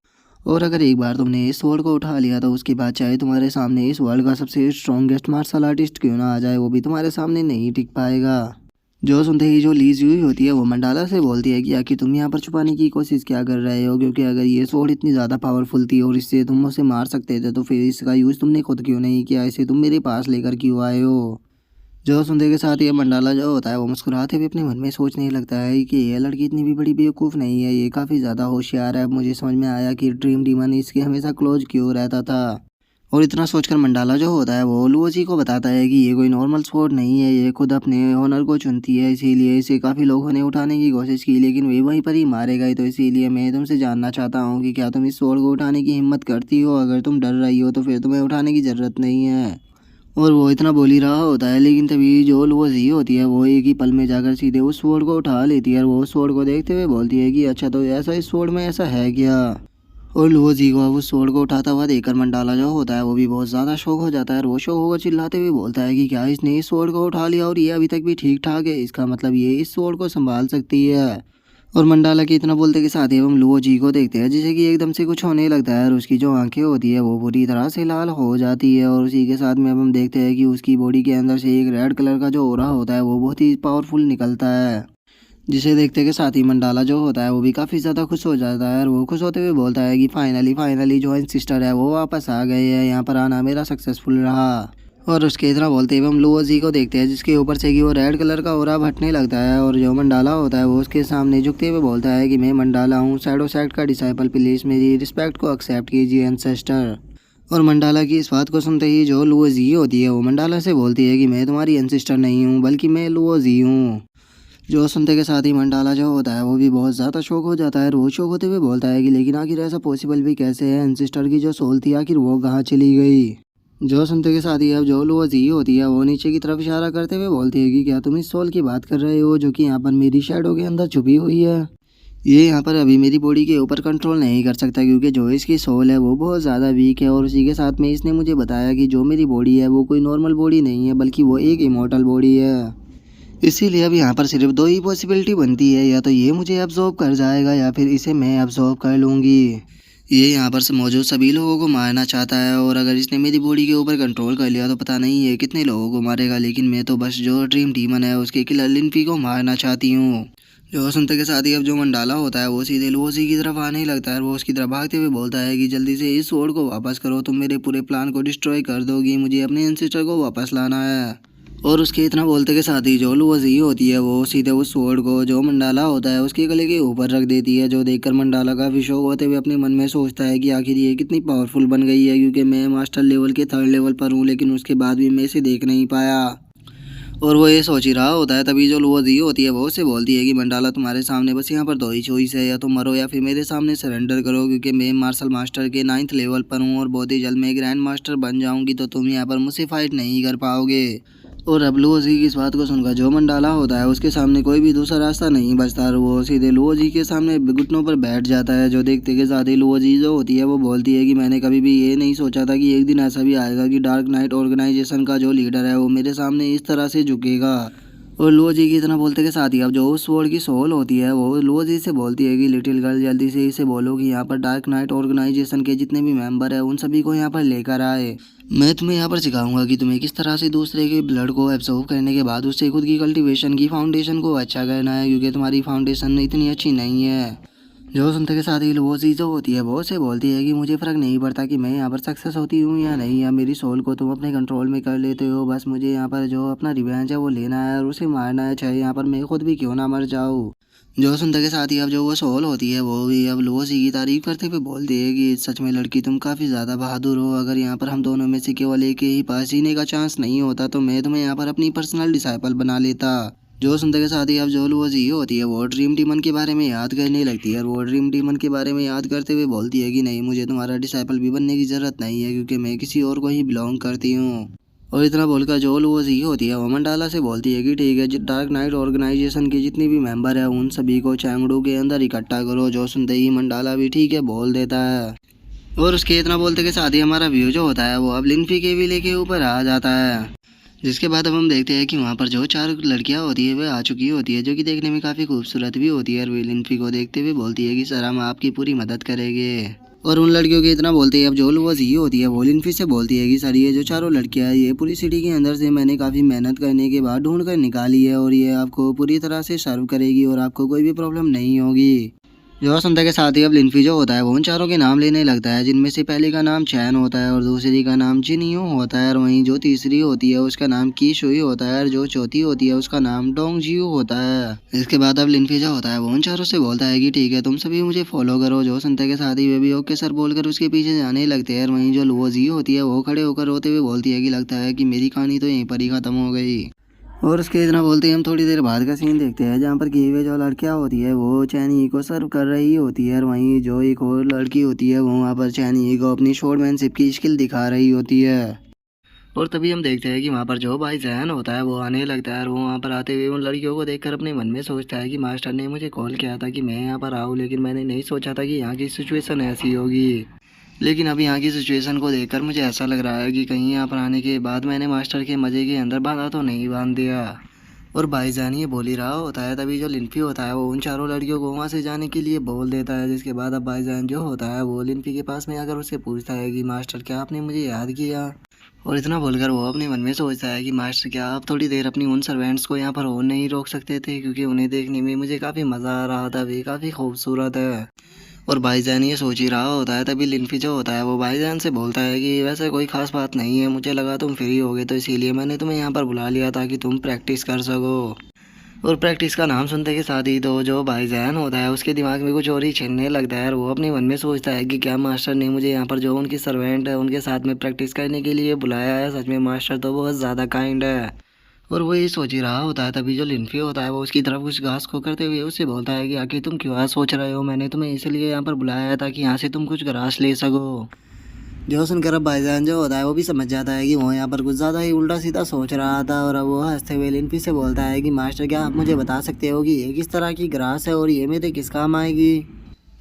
और अगर एक बार तुमने इस स्वॉर्ड को उठा लिया तो उसके बाद चाहे तुम्हारे सामने इस वर्ल्ड का सबसे स्ट्रॉन्गेस्ट मार्शल आर्टिस्ट क्यों ना आ जाए, वो भी तुम्हारे सामने नहीं टिक पाएगा। जो सुनते ही जो ली जुई होती है वो मंडाला से बोलती है कि आखिर तुम यहाँ पर छुपाने की कोशिश क्या कर रहे हो, क्योंकि अगर ये स्वॉर्ड इतनी ज़्यादा पावरफुल थी और इससे तुम उसे मार सकते थे तो फिर इसका यूज़ तुमने खुद क्यों नहीं किया, इसे तुम मेरे पास लेकर क्यों आए हो। जो सुनते के साथ ये मंडाला जो होता है वो मुस्कुराते हुए अपने मन में सोचने लगता है कि ये लड़की इतनी भी बड़ी बेवकूफ़ नहीं है, ये काफ़ी ज़्यादा होशियार है। अब मुझे समझ में आया कि ड्रीम डीमन इसके हमेशा क्लोज क्यों रहता था। और इतना सोचकर मंडाला जो होता है वो लुओजी को बताता है कि ये कोई नॉर्मल स्पोर्ट नहीं है, ये खुद अपने ओनर को चुनती है, इसीलिए इसे काफ़ी लोगों ने उठाने की कोशिश की लेकिन वे वहीं पर ही मारे गए। तो इसीलिए मैं तुमसे जानना चाहता हूँ कि क्या तुम इस स्वॉर्ड को उठाने की हिम्मत करती हो। अगर तुम डर रही हो तो फिर तुम्हें उठाने की ज़रूरत नहीं है। और वो इतना बोल ही रहा होता है लेकिन तभी जो लुओजी होती है वो एक ही पल में जाकर सीधे उस स्वॉर्ड को उठा लेती है और वो उस स्वॉर्ड को देखते हुए बोलती है कि अच्छा, तो ऐसा इस स्वॉर्ड में ऐसा है क्या। और लुओजी को अब उस स्वॉर्ड को उठाता हुआ देखकर मंडाला जो होता है वो भी बहुत ज़्यादा शौक हो जाता है और वो शौक होकर चिल्लाते हुए बोलता है कि क्या इसने इस स्वॉर्ड को उठा लिया और ये अभी तक भी ठीक ठाक है, इसका मतलब ये इस स्वॉर्ड को संभाल सकती है। और मंडाला के इतना बोलते के साथ ही हम लुओजी को देखते हैं जिसे कि एकदम से कुछ होने लगता है और उसकी जो आंखें होती है वो पूरी तरह से लाल हो जाती है। और उसी के साथ में अब हम देखते हैं कि उसकी बॉडी के अंदर से एक रेड कलर का जो ऑरा होता है वो बहुत ही पावरफुल निकलता है, जिसे देखते के साथ ही मंडाला जो होता है वो भी काफ़ी ज़्यादा खुश हो जाता है और वो खुश होते हुए बोलता है कि फाइनली फाइनली जो सिस्टर है वो वापस आ गए हैं, यहाँ पर आना मेरा सक्सेसफुल रहा। और उसके इतना बोलते हुए हम लुओजी को देखते हैं जिसके ऊपर से कि वो रेड कलर का ऑरा फटने लगता है और जो मंडाला होता है वो उसके सामने झुकते हुए बोलता है कि मैं मंडाला हूँ, शैडो सेक्ट का डिसाइपल, प्लीज़ मेरी रिस्पेक्ट को एक्सेप्ट कीजिए एंसेस्टर। और मंडाला की इस बात को सुनते ही जो लुओजी होती है वो मंडाला से बोलती है कि मैं तुम्हारी एंसेस्टर नहीं हूँ बल्कि मैं लुओजी हूँ। जो सुनते के साथ ही मंडाला जो होता है वो भी बहुत ज़्यादा शौक हो जाता है और वो शौक होते हुए बोलता है कि लेकिन आखिर ऐसा पॉसिबल भी कैसे है, एंसेस्टर की जो सोल थी आखिर वो कहाँ चली गई। जो सुनते के साथ ही अब जो लुओजी होती है वो नीचे की तरफ इशारा करते हुए बोलती है कि क्या तुम इस सोल की बात कर रहे हो जो कि यहाँ पर मेरी शैडो के अंदर छुपी हुई है। ये यहाँ पर अभी मेरी बॉडी के ऊपर कंट्रोल नहीं कर सकता क्योंकि जो इसकी सोल है वो बहुत ज़्यादा वीक है और उसी के साथ में इसने मुझे बताया कि जो मेरी बॉडी है वो कोई नॉर्मल बॉडी नहीं है बल्कि वो एक इमॉर्टल बॉडी है। इसीलिए अब यहाँ पर सिर्फ दो ही पॉसिबिलिटी बनती है, या तो ये मुझे अब्जॉर्ब कर जाएगा या फिर इसे मैं अब्जॉर्ब कर लूँगी। ये यहाँ पर से मौजूद सभी लोगों को मारना चाहता है और अगर इसने मेरी बॉडी के ऊपर कंट्रोल कर लिया तो पता नहीं है कितने लोगों को मारेगा, लेकिन मैं तो बस जो ड्रीम डीमन है उसके किलर लिंफी को मारना चाहती हूँ। जो सुनते के साथ ही अब जो मंडाला होता है वो सीधे लुओजी की तरफ आने लगता है और वो उसकी तरफ भागते हुए बोलता है कि जल्दी से इस स्वॉर्ड को वापस करो, तुम मेरे पूरे प्लान को डिस्ट्रॉय कर दोगी, मुझे अपने एंसेस्टर को वापस लाना है। और उसके इतना बोलते के साथ ही जो लुओजी होती है वो सीधे उस स्वॉर्ड को जो मंडाला होता है उसके गले के ऊपर रख देती है, जो देखकर मंडाला काफ़ी शौक होते हुए अपने मन में सोचता है कि आखिर ये कितनी पावरफुल बन गई है, क्योंकि मैं मास्टर लेवल के 3rd लेवल पर हूँ लेकिन उसके बाद भी मैं इसे देख नहीं पाया। और वो ये सोच ही रहा होता है तभी जो लुओजी होती है वो उससे बोलती है कि मंडाला तुम्हारे सामने बस यहाँ पर दो ही चॉइस है, या तुम मरो या फिर मेरे सामने सरेंडर करो, क्योंकि मैं मार्शल मास्टर के 9th लेवल पर हूँ और बहुत ही जल्द मैं ग्रैंड मास्टर बन जाऊँगी, तो तुम यहाँ पर मुझसे फाइट नहीं कर पाओगे। और अब लुओजी की इस बात को सुनकर जो मंडाला होता है उसके सामने कोई भी दूसरा रास्ता नहीं बचता और वो सीधे लुओजी के सामने घुटनों पर बैठ जाता है। जो देखते के साथ ही लुओजी जो होती है वो बोलती है कि मैंने कभी भी ये नहीं सोचा था कि एक दिन ऐसा भी आएगा कि डार्क नाइट ऑर्गेनाइजेशन का जो लीडर है वो मेरे सामने इस तरह से झुकेगा। और लुओजी की इतना बोलते के साथ ही अब जो उस स्वॉर्ड की सोल होती है वो लुओजी से बोलती है कि लिटिल गर्ल जल्दी से इसे बोलो कि यहाँ पर डार्क नाइट ऑर्गेनाइजेशन के जितने भी मेंबर है उन सभी को यहाँ पर लेकर आए। मैं तुम्हें यहाँ पर सिखाऊंगा कि तुम्हें किस तरह से दूसरे के ब्लड को एब्जॉर्ब करने के बाद उससे खुद की कल्टीवेशन की फाउंडेशन को अच्छा करना है, क्योंकि तुम्हारी फाउंडेशन इतनी अच्छी नहीं है। जो सुनते के साथ ही वो चीज़ जो होती है वो से बोलती है कि मुझे फ़र्क नहीं पड़ता कि मैं यहाँ पर सक्सेस होती हूँ या नहीं, या मेरी सोल को तुम अपने कंट्रोल में कर लेते हो, बस मुझे यहाँ पर जो अपना रिवेंज है वो लेना है और उसे मारना है, चाहे यहाँ पर मैं खुद भी क्यों ना मर जाऊँ। जो सुनते के साथ ही अब जो वो सोल होती है वो भी अब लुओजी की तारीफ करते हुए बोलती है कि सच में लड़की तुम काफ़ी ज़्यादा बहादुर हो, अगर यहाँ पर हम दोनों में से केवल एक के ही पास जीने का चांस नहीं होता तो मैं तुम्हें यहाँ पर अपनी पर्सनल डिसाइपल बना लेता। जो सुनते के साथ ही अब जो लुओजी होती है वो ड्रीम डीमन के बारे में याद करने लगती है और वो ड्रीम डीमन के बारे में याद करते हुए बोलती है कि नहीं, मुझे तुम्हारा डिसाइपल भी बनने की ज़रूरत नहीं है, क्योंकि मैं किसी और को ही बिलोंग करती हूँ। और इतना बोलकर जो वो जी होती है वो मंडाला से बोलती है कि ठीक है, डार्क नाइट ऑर्गेनाइजेशन के जितनी भी मेंबर है उन सभी को चैंगडू के अंदर इकट्ठा करो। जो सुनते ही मंडाला भी ठीक है बोल देता है। और उसके इतना बोलते के साथ ही हमारा व्यू जो होता है वो अब लिनफी के विले के ऊपर आ जाता है। जिसके बाद अब हम देखते हैं कि वहाँ पर जो 4 लड़कियाँ होती है वे आ चुकी होती है, जो कि देखने में काफ़ी खूबसूरत भी होती है। और वे लिनफी को देखते हुए बोलती है कि सर हम आपकी पूरी मदद करेंगे। और उन लड़कियों की इतना बोलते हैं अब जो वो जी होती है वो लिनफी से बोलती है कि सर ये जो 4 लड़कियाँ हैं ये पूरी सिटी के अंदर से मैंने काफ़ी मेहनत करने के बाद ढूंढ कर निकाली है, और ये आपको पूरी तरह से सर्व करेगी और आपको कोई भी प्रॉब्लम नहीं होगी। जो सुनते के साथ ही अब लिनफी जो होता है वो उन 4 के नाम लेने लगता है, जिनमें से पहले का नाम चैन होता है और दूसरी का नाम जिनियो होता है, और वहीं जो तीसरी होती है उसका नाम की शुई होता है, और जो चौथी होती है उसका नाम डोंग जियो होता है। इसके बाद अब लिनफी जो होता है वो उन 4 से बोलता है कि ठीक है तुम सभी मुझे फॉलो करो। जो सुनते के साथ ही वे भी ओके सर बोलकर उसके पीछे जाने लगते हैं। और वहीं जो लुओ जी होती है वो खड़े होकर रोते हुए बोलती है कि लगता है कि मेरी कहानी तो यहीं पर ही खत्म हो गई। और उसके इतना बोलते ही हम थोड़ी देर बाद का सीन देखते हैं, जहाँ पर की वे जो लड़कियाँ होती है वो चैनी को सर्व कर रही होती है, और वहीं जो एक और लड़की होती है वो वहाँ पर चैनी को अपनी शोरमैनशिप की स्किल दिखा रही होती है। और तभी हम देखते हैं कि वहाँ पर जो भाई जैन होता है वो आने लगता है, और वो वहाँ पर आते हुए उन लड़कियों को देखकर अपने मन में सोचता है कि मास्टर ने मुझे कॉल किया था कि मैं यहाँ पर आऊँ, लेकिन मैंने नहीं सोचा था कि यहाँ की सिचुएशन ऐसी होगी। लेकिन अब यहाँ की सिचुएशन को देखकर मुझे ऐसा लग रहा है कि कहीं यहाँ पर आने के बाद मैंने मास्टर के मज़े के अंदर बांधा तो नहीं बांध दिया। और भाईजान ये बोल ही रहा होता है, तभी जो लिनफी होता है वो उन 4 लड़कियों को वहाँ से जाने के लिए बोल देता है। जिसके बाद अब भाईजान जो होता है वो लिनफी के पास में आकर उससे पूछता है कि मास्टर क्या आपने मुझे याद किया। और इतना बोलकर वो अपने मन में सोचता है कि मास्टर क्या आप थोड़ी देर अपनी उन सर्वेंट्स को यहाँ पर और नहीं रोक सकते थे, क्योंकि उन्हें देखने में मुझे काफ़ी मज़ा आ रहा था, वे काफ़ी खूबसूरत है। और भाईजान ये सोच ही रहा होता है, तभी लिनफी जो होता है वो भाईजान से बोलता है कि वैसे कोई खास बात नहीं है, मुझे लगा तुम फ्री होगे तो इसीलिए मैंने तुम्हें यहाँ पर बुला लिया ताकि तुम प्रैक्टिस कर सको। और प्रैक्टिस का नाम सुनते के साथ ही तो जो भाईजान होता है उसके दिमाग में कुछ और ही छिड़ने लगता है, और वो अपने मन में सोचता है कि क्या मास्टर ने मुझे यहाँ पर जो उनकी सर्वेंट है उनके साथ में प्रैक्टिस करने के लिए बुलाया है। सच में मास्टर तो बहुत ज़्यादा काइंड है। और वो ये सोच ही रहा होता है, तभी जो लिनफी होता है वो उसकी तरफ कुछ घास को करते हुए उससे बोलता है कि आखिर तुम क्यों सोच रहे हो, मैंने तुम्हें इसलिए यहाँ पर बुलाया है ताकि यहाँ से तुम कुछ घास ले सको। जो सुनकर अब भाईजान जो होता है वो भी समझ जाता है कि वो यहाँ पर कुछ ज़्यादा ही उल्टा सीधा सोच रहा था, और अब वो हंसते हुए लिनफी से बोलता है कि मास्टर क्या आप मुझे बता सकते हो कि ये किस तरह की ग्रास है और ये मेरे किस काम आएगी।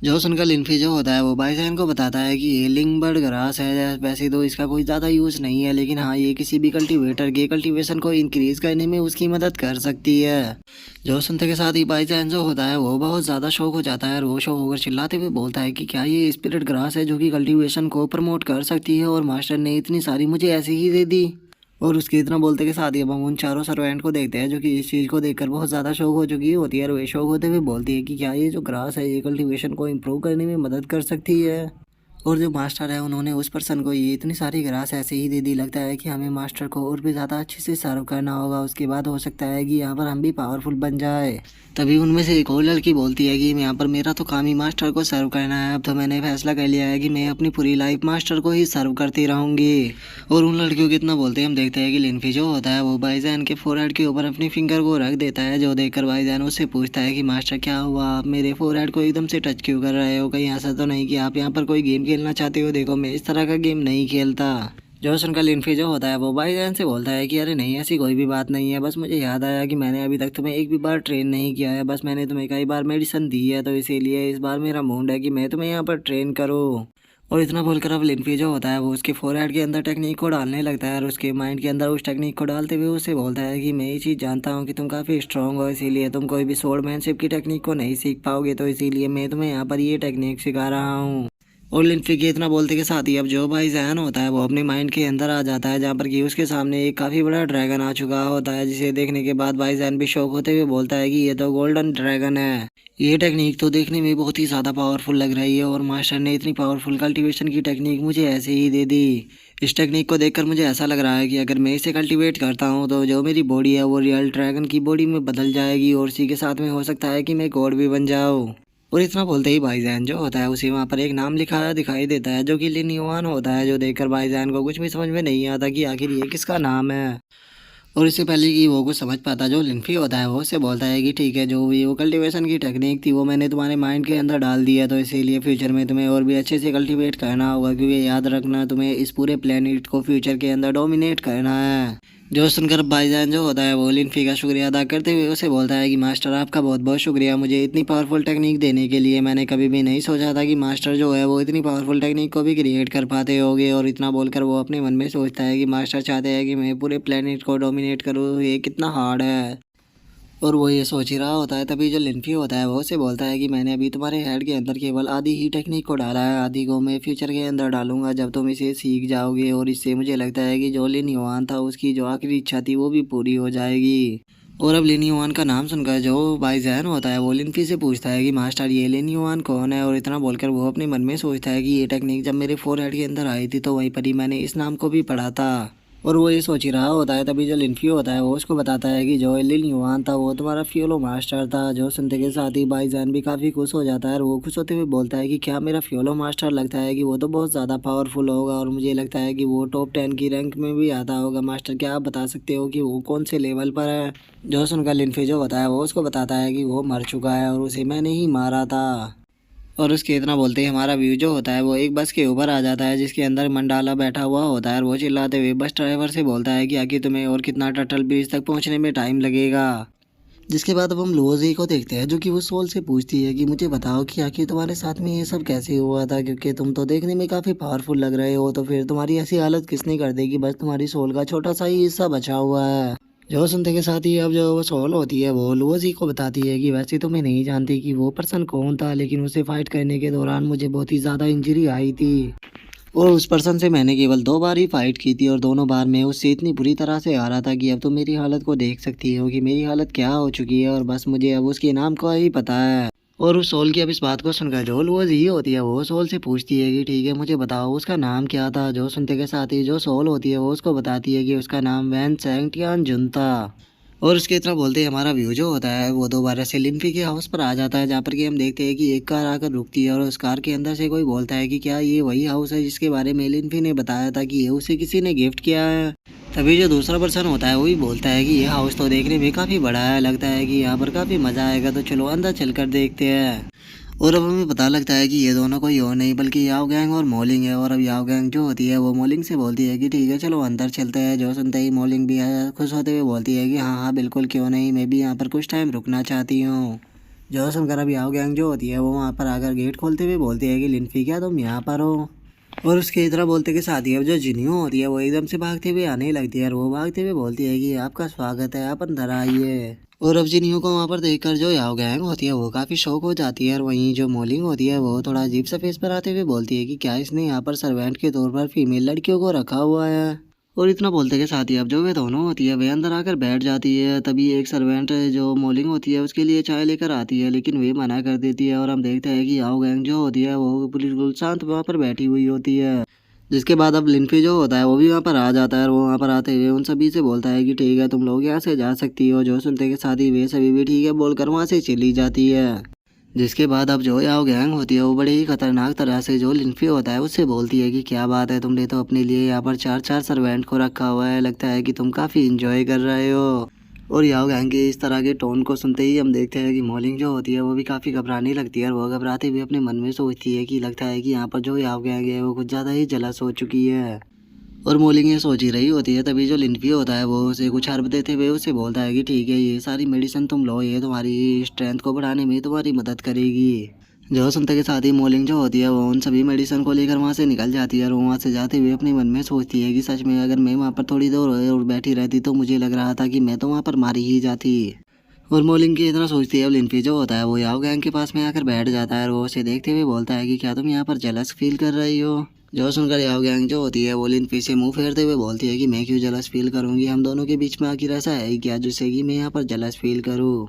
जो सुनकर लिनफी जो होता है वो भाईजान को बताता है कि ये लिंगबर्ड ग्रास है। वैसे तो इसका कोई ज़्यादा यूज़ नहीं है, लेकिन हाँ ये किसी भी कल्टीवेटर के कल्टीवेशन को इंक्रीज़ करने में उसकी मदद कर सकती है। जो सुनते के साथ ही भाईजान जो होता है वो बहुत ज़्यादा शौक हो जाता है, और वो शौक होकर चिल्लाते हुए बोलता है कि क्या ये स्पिरिट ग्रास है जो कि कल्टीवेशन को प्रमोट कर सकती है, और मास्टर ने इतनी सारी मुझे ऐसे ही दे दी। और उसके इतना बोलते के साथ ही अब हम उन 4 सर्वेंट को देखते हैं जो कि इस चीज़ को देखकर बहुत ज़्यादा शौक हो चुकी होती है, और वे शौक होते हुए बोलती है कि क्या ये जो ग्रास है ये कल्टीवेशन को इम्प्रूव करने में मदद कर सकती है। और जो मास्टर है उन्होंने उस पर्सन को ये इतनी सारी ग्रास ऐसे ही दे दी, लगता है कि हमें मास्टर को और भी ज़्यादा अच्छे से सर्व करना होगा, उसके बाद हो सकता है कि यहाँ पर हम भी पावरफुल बन जाए। तभी उनमें से एक और लड़की बोलती है कि यहाँ पर मेरा तो काम ही मास्टर को सर्व करना है, अब तो मैंने फैसला कर लिया है कि मैं अपनी पूरी लाइफ मास्टर को ही सर्व करती रहूँगी। और उन लड़कियों को इतना बोलते हैं हम देखते हैं कि लिनफी जो होता है वो भाईजान के फोरहेड के ऊपर अपनी फिंगर को रख देता है, जो देखकर भाईजान उससे पूछता है कि मास्टर क्या हुआ, आप मेरे फोरहेड को एकदम से टच क्यों कर रहे हो, कहीं ऐसा तो नहीं कि आप यहाँ पर कोई गेम खेलना चाहते हो, देखो मैं इस तरह का गेम नहीं खेलता। जो सुनकर लिनफी जो होता है वो भाईजान से बोलता है कि अरे नहीं ऐसी कोई भी बात नहीं है, बस मुझे याद आया कि मैंने अभी तक तुम्हें एक भी बार ट्रेन नहीं किया है, बस मैंने तुम्हें कई बार मेडिसिन दी है, तो इसीलिए इस बार मेरा मूड है कि मैं तुम्हें यहाँ पर ट्रेन करूँ। और इतना बोलकर अब लिनफी जो होता है वो उसके फोरहेड के अंदर टेक्निक को डालने लगता है, और उसके माइंड के अंदर उस टेक्निक को डालते हुए उससे बोलता है कि मैं ये चीज़ जानता हूँ कि तुम काफ़ी स्ट्रांग हो, इसीलिए तुम कोई भी स्वॉर्डमैनशिप की टेक्निक को नहीं सीख पाओगे, तो इसीलिए मैं तुम्हें यहाँ पर ये टेक्निक सिखा रहा हूँ। और लिनफी के इतना बोलते के साथ ही अब जो भाईजान होता है वो अपने माइंड के अंदर आ जाता है, जहाँ पर कि उसके सामने एक काफ़ी बड़ा ड्रैगन आ चुका होता है, जिसे देखने के बाद भाईजान भी शौक होते हुए बोलता है कि ये तो गोल्डन ड्रैगन है। ये टेक्निक तो देखने में बहुत ही ज़्यादा पावरफुल लग रही है, और मास्टर ने इतनी पावरफुल कल्टीवेशन की टेक्निक मुझे ऐसे ही दे दी। इस टेक्निक को देखकर मुझे ऐसा लग रहा है कि अगर मैं इसे कल्टीवेट करता हूँ तो जो मेरी बॉडी है वो रियल ड्रैगन की बॉडी में बदल जाएगी, और इसी के साथ में हो सकता है कि मैं गॉड भी बन जाऊँ। और इतना बोलते ही भाईजान जो होता है उसे वहाँ पर एक नाम लिखा दिखाई देता है, जो कि लिन युआन होता है, जो देखकर भाईजान को कुछ भी समझ में नहीं आता कि आखिर ये किसका नाम है। और इससे पहले कि वो कुछ समझ पाता, जो लिनफी होता है वो उससे बोलता है कि ठीक है, जो भी वो कल्टीवेशन की टेक्निक थी वो मैंने तुम्हारे माइंड के अंदर डाल दिया, तो इसीलिए फ्यूचर में तुम्हें और भी अच्छे से कल्टीवेट करना होगा, क्योंकि याद रखना तुम्हें इस पूरे प्लेनेट को फ्यूचर के अंदर डोमिनेट करना है। जो सुनकर भाईजान जो होता है वो लिनफी का शुक्रिया अदा करते हुए उसे बोलता है कि मास्टर आपका बहुत बहुत शुक्रिया, मुझे इतनी पावरफुल टेक्निक देने के लिए। मैंने कभी भी नहीं सोचा था कि मास्टर जो है वो इतनी पावरफुल टेक्निक को भी क्रिएट कर पाते होंगे। और इतना बोलकर वो अपने मन में सोचता है कि मास्टर चाहते हैं कि मैं पूरे प्लेनेट को डोमिनेट करूँ, ये कितना हार्ड है। और वो ये सोच ही रहा होता है, तभी जो लिनफी होता है वो उसे बोलता है कि मैंने अभी तुम्हारे हेड के अंदर केवल आधी ही टेक्निक को डाला है, आधी को मैं फ्यूचर के अंदर डालूंगा जब तुम इसे सीख जाओगे। और इससे मुझे लगता है कि जो लिन युआन था उसकी जो आखिरी इच्छा थी वो भी पूरी हो जाएगी। और अब लिन युआन का नाम सुनकर जो बाईजैन होता है वो लिनफी से पूछता है कि मास्टर ये लिन युआन कौन है। और इतना बोलकर वो अपने मन में सोचता है कि ये टेक्निक जब मेरे फोरहेड के अंदर आई थी तो वहीं पर ही मैंने इस नाम को भी पढ़ा था। और वो ये सोच ही रहा होता है, तभी जो लिनफी होता है वो उसको बताता है कि जो लिन युआन था वो तुम्हारा फ्यूलो मास्टर था। जो सुनते के साथ ही भाईजान भी काफ़ी खुश हो जाता है और वो खुश होते हुए बोलता है कि क्या मेरा फ्यूलो मास्टर, लगता है कि वो तो बहुत ज़्यादा पावरफुल होगा और मुझे लगता है कि वो टॉप 10 की रैंक में भी आता होगा। मास्टर क्या आप बता सकते हो कि वो कौन से लेवल पर है। जो सुनकर लिनफी जो होता है वो उसको बताता है कि वो मर चुका है और उसे मैंने ही मारा था। और उसके इतना बोलते ही हमारा व्यू जो होता है वो एक बस के ऊपर आ जाता है, जिसके अंदर मंडाला बैठा हुआ होता है और वो चिल्लाते हुए बस ड्राइवर से बोलता है कि आखिर तुम्हें और कितना टर्टल ब्रिज तक पहुंचने में टाइम लगेगा। जिसके बाद अब हम लोजी को देखते हैं, जो कि वो सोल से पूछती है कि मुझे बताओ कि आखिर तुम्हारे साथ में ये सब कैसे हुआ था, क्योंकि तुम तो देखने में काफ़ी पावरफुल लग रहे हो, तो फिर तुम्हारी ऐसी हालत किसने कर दी कि बस तुम्हारी सोल का छोटा सा ही हिस्सा बचा हुआ है। जो सुनते के साथ ही अब जो वो सोल होती है वो लुओजी को बताती है कि वैसे तो मैं नहीं जानती कि वो पर्सन कौन था, लेकिन उसे फाइट करने के दौरान मुझे बहुत ही ज़्यादा इंजरी आई थी और उस पर्सन से मैंने केवल 2 बार ही फाइट की थी और दोनों बार मैं उससे इतनी बुरी तरह से हारा था कि अब तो मेरी हालत को देख सकती हो कि मेरी हालत क्या हो चुकी है और बस मुझे अब उसके नाम का ही पता है। और उस सोल की अब इस बात को सुनकर जो लुओज ही होती है वो सोल से पूछती है कि ठीक है मुझे बताओ उसका नाम क्या था। जो सुनते के साथ ही जो सोल होती है वो उसको बताती है कि उसका नाम वैन सेंगटियान जुन था। और उसके इतना बोलते ही हमारा व्यू जो होता है वो दोबारा से लिम्फी के हाउस पर आ जाता है, जहाँ पर कि हम देखते हैं कि एक कार आकर रुकती है और उस कार के अंदर से कोई बोलता है कि क्या ये वही हाउस है जिसके बारे में लिम्फी ने बताया था कि ये उसे किसी ने गिफ्ट किया है। तभी जो दूसरा पर्सन होता है वो भी बोलता है कि ये हाउस तो देखने में काफ़ी बड़ा है, लगता है कि यहाँ पर काफ़ी मज़ा आएगा, तो चलो अंदर चलकर देखते हैं। और अब हमें पता लगता है कि ये दोनों कोई और नहीं बल्कि याओ गैंग और मॉलिंग है। और अब याओ गैंग जो होती है वो मॉलिंग से बोलती है कि ठीक है चलो अंदर चलते हैं। जो सुनते ही मॉलिंग भी है खुश होते हुए बोलती है कि हाँ हाँ बिल्कुल, क्यों नहीं, मैं भी यहाँ पर कुछ टाइम रुकना चाहती हूँ। जो सुनकर अब याओ गैंग जो होती है वो वहाँ पर आकर गेट खोलते हुए बोलती है कि लिनफी क्या तुम यहाँ पर हो। और उसके इतना बोलते के साथ ही अब जो जिन्हों होती है वो एकदम से भागते हुए आने लगती है और वो भागते हुए बोलती है कि आपका स्वागत है, आप अंदर आइए। और अब जिन्हों को वहाँ पर देखकर जो याओ गैंग होती है वो काफ़ी शौक हो जाती है और वहीं जो मॉलिंग होती है वो थोड़ा अजीब सा फेस पर आते हुए बोलती है कि क्या इसने यहाँ पर सर्वेंट के तौर पर फीमेल लड़कियों को रखा हुआ है। और इतना बोलते के साथ ही अब जो वे दोनों होती है वे अंदर आकर बैठ जाती है। तभी एक सर्वेंट जो मॉलिंग होती है उसके लिए चाय लेकर आती है, लेकिन वे मना कर देती है और हम देखते हैं कि याओ गैंग जो होती है वो बिल्कुल शांत वहाँ पर बैठी हुई होती है। जिसके बाद अब लिनफी जो होता है वो भी वहाँ पर आ जाता है और वो वहाँ पर आते हुए उन सभी से बोलता है कि ठीक है तुम लोग यहाँ से जा सकती हो। जो सुनते के साथ ही वे सभी भी ठीक है बोलकर वहाँ से चली जाती है। जिसके बाद अब जो याओ गैंग होती है वो बड़े ही खतरनाक तरह से जो लिनफी होता है उससे बोलती है कि क्या बात है, तुमने तो अपने लिए यहाँ पर 4-4 सर्वेंट को रखा हुआ है, लगता है कि तुम काफ़ी इंजॉय कर रहे हो। और याओ गैंग के इस तरह के टोन को सुनते ही हम देखते हैं कि मॉलिंग जो होती है वो भी काफ़ी घबराने लगती है और वो घबराते हुए अपने मन में सोचती है कि लगता है कि यहाँ पर जो याओ गैंग है वो कुछ ज़्यादा ही जलस हो चुकी है। और मॉलिंग ये सोच ही रही होती है, तभी जो लिनफी होता है वो उसे कुछ हर्ब देते हुए उसे बोलता है कि ठीक है ये सारी मेडिसिन तुम लो, ये तुम्हारी स्ट्रेंथ को बढ़ाने में तुम्हारी मदद करेगी। जो सुनते के साथ ही मॉलिंग जो होती है वो उन सभी मेडिसिन को लेकर वहाँ से निकल जाती है और वो वहाँ से जाते हुए अपने मन में सोचती है कि सच में अगर मैं वहाँ पर थोड़ी देर और बैठी रहती तो मुझे लग रहा था कि मैं तो वहाँ पर मारी ही जाती। और मॉलिंग की इतना सोचती है, लिनफी जो होता है वो याओ गैंग के पास में आकर बैठ जाता है और वो उसे देखते हुए बोलता है कि क्या तुम यहाँ पर जेलस फील कर रही हो। जो सुनकर याओ गैंग जो होती है वो लिनफी से मुंह फेरते हुए बोलती है कि मैं क्यों जेलस फील करूँगी, हम दोनों के बीच में आखिर ऐसा है ही क्या जिससे कि मैं यहाँ पर जेलस फील करूँ।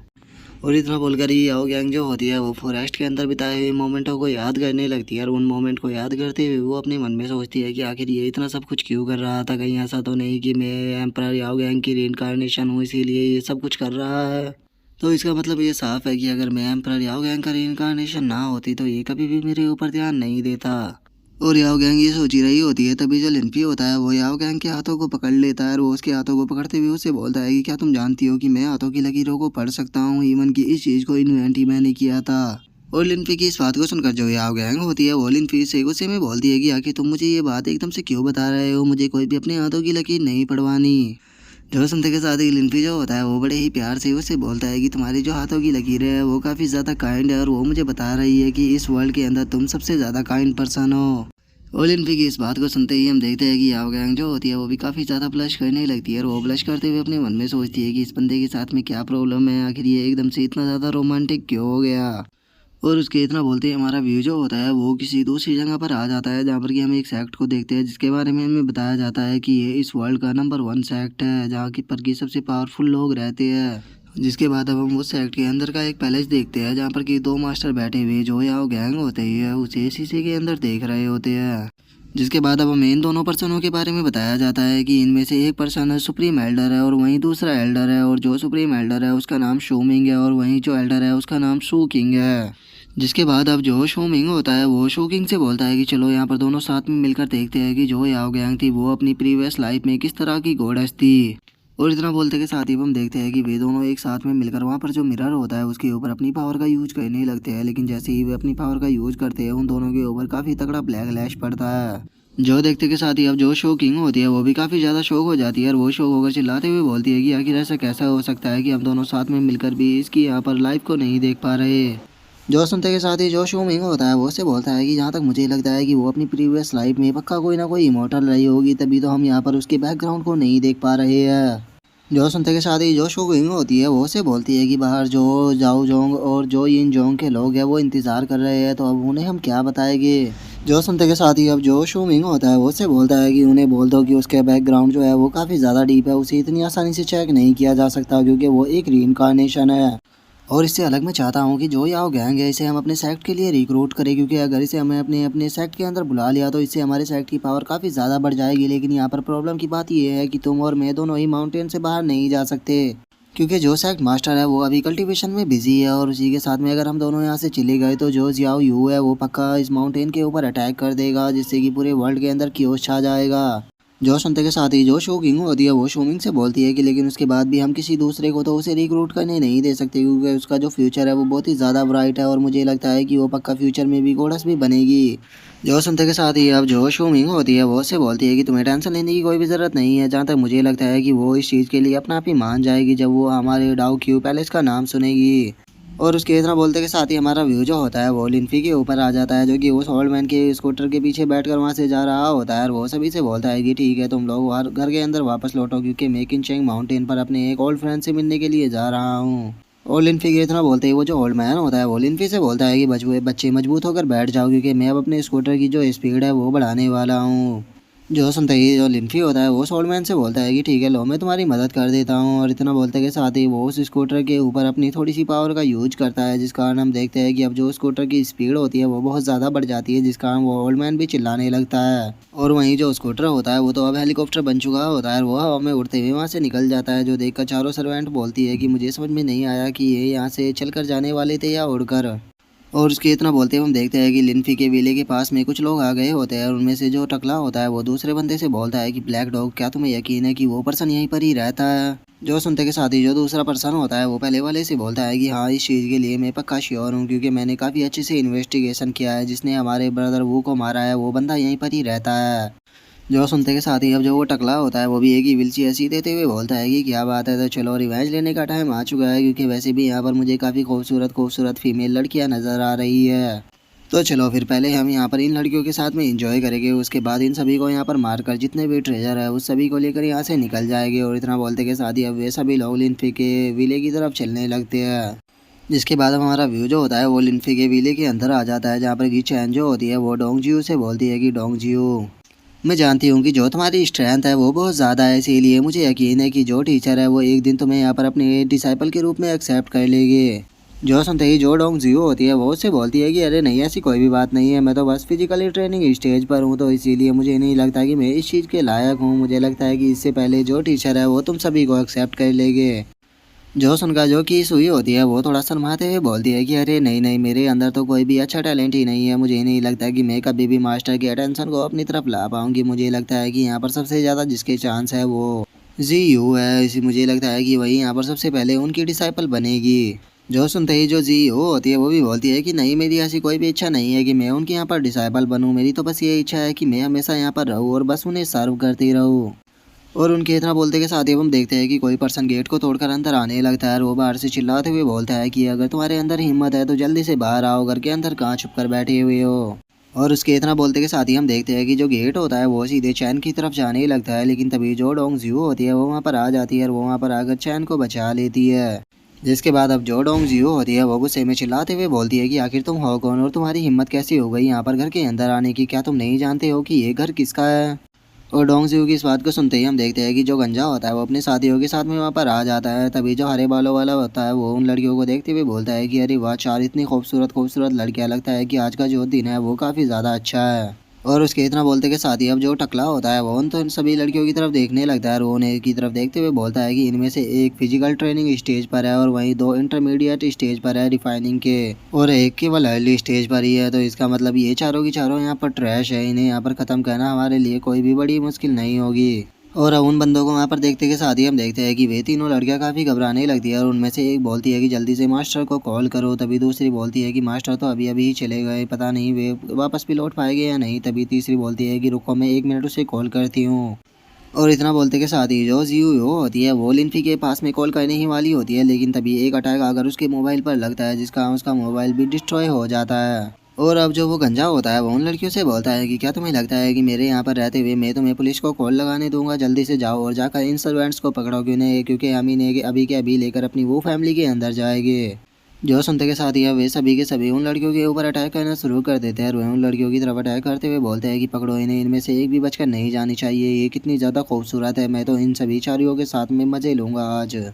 और इतना बोलकर ही याओ गैंग जो होती है वो फॉरेस्ट के अंदर बिताए हुए मोमेंटों को याद करने लगती है और उन मोमेंट को याद करते हुए वो अपने मन में सोचती है कि आखिर ये इतना सब कुछ क्यों कर रहा था, कहीं ऐसा तो नहीं कि मैं एम्परर याओ गैंग की रीइंकार्नेशन हूँ इसीलिए ये सब कुछ कर रहा है। तो इसका मतलब ये साफ है कि अगर मैं एम्परर याओ गैंग का रीइंकार्नेशन ना होती तो ये कभी भी मेरे ऊपर ध्यान नहीं देता। और याओ गैंग ये सोच ही रही होती है, तभी जो लिनफी होता है वो याओ गैंग के हाथों को पकड़ लेता है और वो उसके हाथों को पकड़ते हुए उससे बोलता है कि क्या तुम जानती हो कि मैं हाथों की लकीरों को पढ़ सकता हूँ, इवन कि इस चीज़ को इन्वेंट ही मैंने किया था। और लिनफी की इस बात को सुनकर जो याओ गैंग होती है वो लिनफी से गुस्से में बोलती है कि आखिर तुम मुझे ये बात एकदम से क्यों बता रहे हो, मुझे कोई भी अपने हाथों की लकीर नहीं पढ़वानी। जो सुनते के साथ ही लिनफी जो होता है वो बड़े ही प्यार से उससे बोलता है कि तुम्हारी जो हाथों की लकीरें है वो काफ़ी ज़्यादा काइंड है और वो मुझे बता रही है कि इस वर्ल्ड के अंदर तुम सबसे ज़्यादा काइंड पर्सन हो। और लिनफी की इस बात को सुनते ही हम देखते हैं कि याओ गैंग जो होती है वो भी काफ़ी ज़्यादा ब्लश करने लगती है और वो ब्लश करते हुए अपने मन में सोचती है कि इस बंदे के साथ में क्या प्रॉब्लम है, आखिर ये एकदम से इतना ज़्यादा रोमांटिक क्यों हो गया। और उसके इतना बोलते ही हमारा व्यू जो होता है वो किसी दूसरी जगह पर आ जाता है, जहाँ पर कि हम एक सेक्ट को देखते हैं जिसके बारे में हमें बताया जाता है कि ये इस वर्ल्ड का नंबर 1 सेक्ट है, जहाँ की पर की सबसे पावरफुल लोग रहते हैं। जिसके बाद अब हम उस सेक्ट के अंदर का एक पैलेस देखते हैं, जहाँ पर कि 2 मास्टर बैठे हुए जो याओ गैंग होते हैं उसे शीशे के अंदर देख रहे होते हैं। जिसके बाद अब हमें इन दोनों पर्सनों के बारे में बताया जाता है कि इनमें से एक पर्सन सुप्रीम एल्डर है और वहीं दूसरा एल्डर है, और जो सुप्रीम एल्डर है उसका नाम शोमिंग है और वहीं जो एल्डर है उसका नाम शू किंग है। जिसके बाद अब जो शोमिंग होता है वो शू किंग से बोलता है कि चलो यहाँ पर दोनों साथ में मिलकर देखते हैं कि जो याओ गैंग थी वो अपनी प्रीवियस लाइफ में किस तरह की गॉडेस थी। और इतना बोलते के साथ ही हम देखते हैं कि वे दोनों एक साथ में मिलकर वहाँ पर जो मिरर होता है उसके ऊपर अपनी पावर का यूज करने लगते हैं, लेकिन जैसे ही वे अपनी पावर का यूज करते हैं उन दोनों के ऊपर काफ़ी तगड़ा ब्लैक लैश पड़ता है। जो देखते के साथ ही अब जो शो किंग होती है वो भी काफ़ी ज़्यादा शौक हो जाती है और वो शौक होकर चिल्लाते हुए बोलती है कि आखिर ऐसा कैसा हो सकता है कि हम दोनों साथ में मिलकर भी इसकी यहाँ पर लाइफ को नहीं देख पा रहे। जो सुनते के साथ ही जो शो मिंग होता है वो उससे बोलता है कि जहाँ तक मुझे लगता है कि वो अपनी प्रीवियस लाइफ में पक्का कोई ना कोई इमोर्टल रही होगी, तभी तो हम यहाँ पर उसके बैकग्राउंड को नहीं देख पा रहे हैं। जो सुनते के साथ ही जो शो किंग होती है वो उससे बोलती है कि बाहर जो जाओ जोंग और जो इन जोंग के लोग हैं वो इंतज़ार कर रहे हैं, तो अब उन्हें हम क्या बताएंगे। जो सुनते के साथ ही अब जो शो मिंग होता है वो उससे बोलता है कि उन्हें बोल दो कि उसके बैकग्राउंड जो है वो काफ़ी ज़्यादा डीप है, उसे इतनी आसानी से चेक नहीं किया जा सकता क्योंकि वो एक रीइंकार्नेशन है। और इससे अलग मैं चाहता हूँ कि जो याओ गैंग है इसे हम अपने सेक्ट के लिए रिक्रूट करें, क्योंकि अगर इसे हमें अपने अपने सेक्ट के अंदर बुला लिया तो इससे हमारे सेक्ट की पावर काफ़ी ज़्यादा बढ़ जाएगी। लेकिन यहाँ पर प्रॉब्लम की बात ये है कि तुम और मैं दोनों ही माउंटेन से बाहर नहीं जा सकते, क्योंकि जो सेक्ट मास्टर है वो अभी कल्टीवेशन में बिजी है और उसी के साथ में अगर हम दोनों यहाँ से चले गए तो जो जियाओ यू है वो पक्का इस माउंटेन के ऊपर अटैक कर देगा, जिससे कि पूरे वर्ल्ड के अंदर क्योस छा जाएगा। जो सुनते के साथ ही जो शो किंग होती है वो शोमिंग से बोलती है कि लेकिन उसके बाद भी हम किसी दूसरे को तो उसे रिक्रूट करने नहीं दे सकते, क्योंकि उसका जो फ्यूचर है वो बहुत ही ज़्यादा ब्राइट है और मुझे लगता है कि वो पक्का फ्यूचर में भी गोडस भी बनेगी। जो सुनते के साथ ही अब जो शोमिंग होती है वो उससे बोलती है कि तुम्हें टेंशन लेने की कोई भी ज़रूरत नहीं है, जहाँ तक मुझे लगता है कि वो इस चीज़ के लिए अपना आप ही मान जाएगी जब वो हमारे डाउ क्यू पैलेस का नाम सुनेगी। और उसके इतना बोलते के साथ ही हमारा व्यू जो होता है वो लिनफी के ऊपर आ जाता है, जो कि उस ओल्ड मैन के स्कूटर के पीछे बैठकर वहाँ से जा रहा होता है और वो सभी से बोलता है कि ठीक है तुम लोग घर के अंदर वापस लौटो, क्योंकि मैं किनचेंग माउंटेन पर अपने एक ओल्ड फ्रेंड से मिलने के लिए जा रहा हूँ। और लिनफी के इतना बोलते ही वो जो ओल्ड मैन होता है वो लिनफी से बोलता है कि बच्चे मजबूत होकर बैठ जाओ, क्योंकि मैं अब अपने स्कूटर की जो स्पीड है वो बढ़ाने वाला हूँ। जो सुनते ही जो लिनफी होता है वो सोल्डमैन से बोलता है कि ठीक है लो मैं तुम्हारी मदद कर देता हूँ, और इतना बोलते के साथ ही वो उस स्कूटर के ऊपर अपनी थोड़ी सी पावर का यूज करता है, जिस कारण हम देखते हैं कि अब जो स्कूटर की स्पीड होती है वो बहुत ज़्यादा बढ़ जाती है, जिस कारण वो ओल्ड मैन भी चिल्लाने लगता है। और वहीं जो स्कूटर होता है वो तो अब हेलीकॉप्टर बन चुका होता है, वो हवा में उड़ते हुए वहाँ से निकल जाता है। जो देखकर चारों सर्वेंट बोलती है कि मुझे समझ में नहीं आया कि ये यहाँ से चल कर जाने वाले थे या उड़कर। और उसके इतना बोलते हुए हम देखते हैं कि लिनफी के विले के पास में कुछ लोग आ गए होते हैं और उनमें से जो टकला होता है वो दूसरे बंदे से बोलता है कि ब्लैक डॉग क्या तुम्हें यकीन है कि वो पर्सन यहीं पर ही रहता है। जो सुनते के साथ ही जो दूसरा पर्सन होता है वो पहले वाले से बोलता है कि हाँ इस चीज़ के लिए मैं पक्का श्योर हूँ, क्योंकि मैंने काफ़ी अच्छे से इन्वेस्टिगेशन किया है, जिसने हमारे ब्रदर वो को मारा है वो बंदा यहीं पर ही रहता है। जो सुनते के साथ ही अब जो वो टकला होता है वो भी एक ही विलची ऐसी देते हुए बोलता है कि क्या बात है, तो चलो रिवेंज लेने का टाइम आ चुका है, क्योंकि वैसे भी यहाँ पर मुझे काफ़ी खूबसूरत खूबसूरत फीमेल लड़कियाँ नज़र आ रही है। तो चलो फिर पहले हम यहाँ पर इन लड़कियों के साथ में इंजॉय करेंगे, उसके बाद इन सभी को यहाँ पर मारकर जितने भी ट्रेजर है उस सभी को लेकर यहाँ से निकल जाएंगे। और इतना बोलते के साथ ही अब वे सभी लोग लिनफी के विले की तरफ चलने लगते हैं। जिसके बाद हमारा व्यू जो होता है वो लिनफी के विले के अंदर आ जाता है, जहाँ पर की चैन जो होती है वो डोंग जियो से बोलती है कि डोंग जियो मैं जानती हूँ कि जो तुम्हारी स्ट्रेंथ है वो बहुत ज़्यादा है, इसीलिए मुझे यकीन है कि जो टीचर है वो एक दिन तुम्हें यहाँ पर अपने डिसाइपल के रूप में एक्सेप्ट कर लेंगे। जो सुनते ही जो डोंग जियो होती है वो उससे बोलती है कि अरे नहीं ऐसी कोई भी बात नहीं है, मैं तो बस फिजिकली ट्रेनिंग स्टेज पर हूँ, तो इसीलिए मुझे नहीं लगता कि मैं इस चीज़ के लायक हूँ। मुझे लगता है कि इससे पहले जो टीचर है वो तुम सभी को एक्सेप्ट कर लेंगे। जो सुनकर जो कि सुई होती है वो थोड़ा शर्माते हुए बोलती है कि अरे नहीं नहीं, मेरे अंदर तो कोई भी अच्छा टैलेंट ही नहीं है। मुझे नहीं लगता कि मैं कभी भी मास्टर की अटेंशन को अपनी तरफ ला पाऊंगी। मुझे लगता है कि यहाँ पर सबसे ज़्यादा जिसके चांस है वो जी यू है। इसी मुझे लगता है कि वही यहाँ पर सबसे पहले उनकी डिसाइपल बनेगी। जो सुनते ही जो जी यू होती है वो भी बोलती है कि नहीं, मेरी ऐसी कोई भी इच्छा नहीं है कि मैं उनके यहाँ पर डिसाइपल बनूँ। मेरी तो बस ये इच्छा है कि मैं हमेशा यहाँ पर रहूँ और बस उन्हें सर्व करती रहूँ। और उनके इतना बोलते के साथ ही हम देखते हैं कि कोई पर्सन गेट को तोड़कर अंदर आने लगता है और वो बाहर से चिल्लाते हुए बोलता है कि अगर तुम्हारे अंदर हिम्मत है तो जल्दी से बाहर आओ, घर के अंदर कहाँ छुप कर बैठे हुए हो। और उसके इतना बोलते के साथ ही हम देखते हैं कि जो गेट होता है वो सीधे चैन की तरफ जाने ही लगता है, लेकिन तभी जो डोंग जियो होती है वो वहाँ पर आ जाती है और वो वहाँ पर आकर चैन को बचा लेती है। जिसके बाद अब जो डोंग जियो होती है वो गुस्से में चिल्लाते हुए बोलती है कि आखिर तुम हो कौन और तुम्हारी हिम्मत कैसी हो गई यहाँ पर घर के अंदर आने की। क्या तुम नहीं जानते हो कि ये घर किसका है। और डोंग ज़ू की इस बात को सुनते ही हम देखते हैं कि जो गंजा होता है वो अपने साथियों के साथ में वहाँ पर आ जाता है। तभी जो हरे बालों वाला होता है वो उन लड़कियों को देखते हुए बोलता है कि अरे वाह, चार इतनी खूबसूरत खूबसूरत लड़कियाँ, लगता है कि आज का जो दिन है वो काफ़ी ज़्यादा अच्छा है। और उसके इतना बोलते के साथ ही अब जो टकला होता है वो उन तो इन सभी लड़कियों की तरफ देखने लगता है और वो उन्हें की तरफ देखते हुए बोलता है कि इनमें से एक फिजिकल ट्रेनिंग स्टेज पर है और वहीं दो इंटरमीडिएट स्टेज पर है रिफाइनिंग के, और एक केवल अर्ली स्टेज पर ही है। तो इसका मतलब ये चारों की चारों यहाँ पर ट्रैश है। इन्हें यहाँ पर ख़त्म करना हमारे लिए कोई भी बड़ी मुश्किल नहीं होगी। और अब उन बंदों को वहाँ पर देखते के साथ ही हम देखते हैं कि वे तीनों लड़कियाँ काफ़ी घबराने लगती है और उनमें से एक बोलती है कि जल्दी से मास्टर को कॉल करो। तभी दूसरी बोलती है कि मास्टर तो अभी अभी ही चले गए, पता नहीं वे वापस भी लौट पाएंगे या नहीं। तभी तीसरी बोलती है कि रुको, मैं 1 मिनट उसे कॉल करती हूँ। और इतना बोलते के साथ ही जो जीयू होती है वो लिनफी के पास में कॉल करने ही वाली होती है, लेकिन तभी एक अटैक आकर उसके मोबाइल पर लगता है जिसका उसका मोबाइल भी डिस्ट्रॉय हो जाता है। और अब जो वो गंजा होता है वो उन लड़कियों से बोलता है कि क्या तुम्हें लगता है कि मेरे यहाँ पर रहते हुए मैं तुम्हें पुलिस को कॉल लगाने दूंगा। जल्दी से जाओ और जाकर इन सर्वेंट्स को पकड़ो, क्योंकि हम इन्हें अभी के अभी लेकर अपनी वो फैमिली के अंदर जाएंगे। जो सुनते के साथ ही अब वे सभी के सभी उन लड़कियों के ऊपर अटैक करना शुरू कर देते हैं और वे उन लड़कियों की तरफ अटैक करते हुए बोलते हैं कि पकड़ो इन्हें, इनमें से एक भी बचकर नहीं जानी चाहिए। ये कितनी ज़्यादा खूबसूरत है, मैं तो इन सभी चारियों के साथ में मज़े लूँगा आज।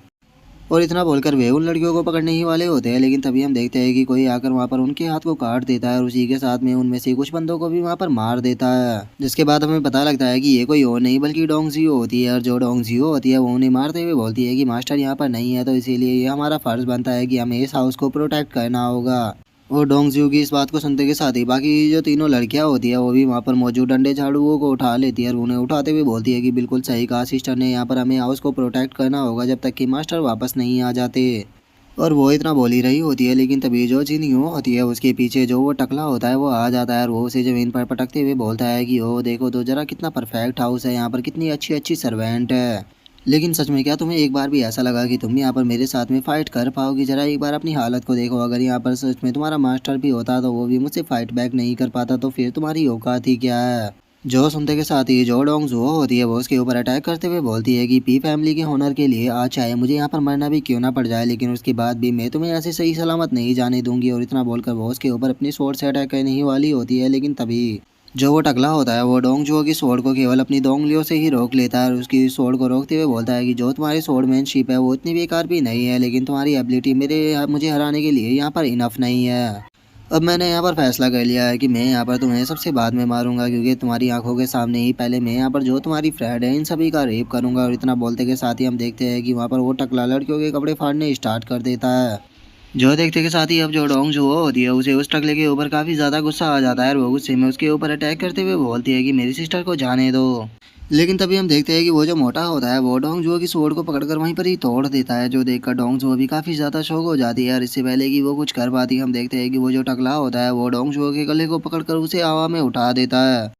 और इतना बोलकर वे उन लड़कियों को पकड़ने ही वाले होते हैं, लेकिन तभी हम देखते हैं कि कोई आकर वहाँ पर उनके हाथ को काट देता है और उसी के साथ में उनमें से कुछ बंदों को भी वहाँ पर मार देता है। जिसके बाद हमें पता लगता है कि ये कोई और नहीं बल्कि डोंग जियो होती है। और जो डोंग जियो होती है वो उन्हें मारते हुए बोलती है कि मास्टर यहाँ पर नहीं है, तो इसीलिए ये हमारा फर्ज बनता है कि हमें इस हाउस को प्रोटेक्ट करना होगा। और डोंग जियो की इस बात को सुनते के साथ ही बाकी जो तीनों लड़कियां होती है वो भी वहाँ पर मौजूद डंडे झाड़ुओं को उठा लेती है और उन्हें उठाते हुए बोलती है कि बिल्कुल सही कहा सिस्टर ने, यहाँ पर हमें हाउस को प्रोटेक्ट करना होगा जब तक कि मास्टर वापस नहीं आ जाते। और वो इतना बोल ही रही होती है, लेकिन तभी जो जिनियो होती है उसके पीछे जो वो टकला होता है वो आ जाता है और वो उसे ज़मीन पर पटकते हुए बोलता है कि ओ देखो तो जरा कितना परफेक्ट हाउस है, यहाँ पर कितनी अच्छी अच्छी सर्वेंट है। लेकिन सच में क्या तुम्हें एक बार भी ऐसा लगा कि तुम यहाँ पर मेरे साथ में फ़ाइट कर पाओगी? ज़रा एक बार अपनी हालत को देखो, अगर यहाँ पर सच में तुम्हारा मास्टर भी होता तो वो भी मुझसे फ़ाइट बैक नहीं कर पाता, तो फिर तुम्हारी औकात ही क्या है। जो सुनते के साथ ही जो डोंग जो होती है वो उसके ऊपर अटैक करते हुए बोलती है कि पी फैमिली के होनर के लिए आज चाहे मुझे यहाँ पर मरना भी क्यों ना पड़ जाए, लेकिन उसके बाद भी मैं तुम्हें ऐसे सही सलामत नहीं जाने दूंगी। और इतना बोलकर वो उसके ऊपर अपनी स्वॉर्ड से अटैक करने ही वाली होती है, लेकिन तभी जो वो टकला होता है वो डोंग जुओ की स्वॉर्ड को केवल अपनी दोंगलियों से ही रोक लेता है और उसकी स्वॉर्ड को रोकते हुए बोलता है कि जो तुम्हारी स्वॉर्डमैनशिप है वो इतनी बेकार भी नहीं है, लेकिन तुम्हारी एबिलिटी मुझे हराने के लिए यहाँ पर इनफ नहीं है। अब मैंने यहाँ पर फैसला कर लिया है कि मैं यहाँ पर तुम्हें सबसे बाद में मारूंगा, क्योंकि तुम्हारी आंखों के सामने ही पहले मैं यहाँ पर जो तुम्हारी फ्रेंड है इन सभी का रेप करूंगा। और इतना बोलते के साथ ही हम देखते हैं कि वहाँ पर वो टकला लड़कियों के कपड़े फाड़ने स्टार्ट कर देता है। जो देखते के साथ ही अब जो डोंग जो होती है उसे उस टकले के ऊपर काफ़ी ज़्यादा गुस्सा आ जाता है और वो गुस्से में उसके ऊपर अटैक करते हुए बोलती है कि मेरी सिस्टर को जाने दो। लेकिन तभी हम देखते हैं कि वो जो मोटा होता है वो डोंग जुओ की स्वॉर्ड को पकड़कर वहीं पर ही तोड़ देता है, जो देखकर डोंग जुओ भी काफ़ी ज़्यादा शौक हो जाती है। और इससे पहले कि वो कुछ कर पाती हम देखते हैं कि वो जो टकला होता है वो डोंग जुओ के गले को पकड़कर उसे हवा में उठा देता है।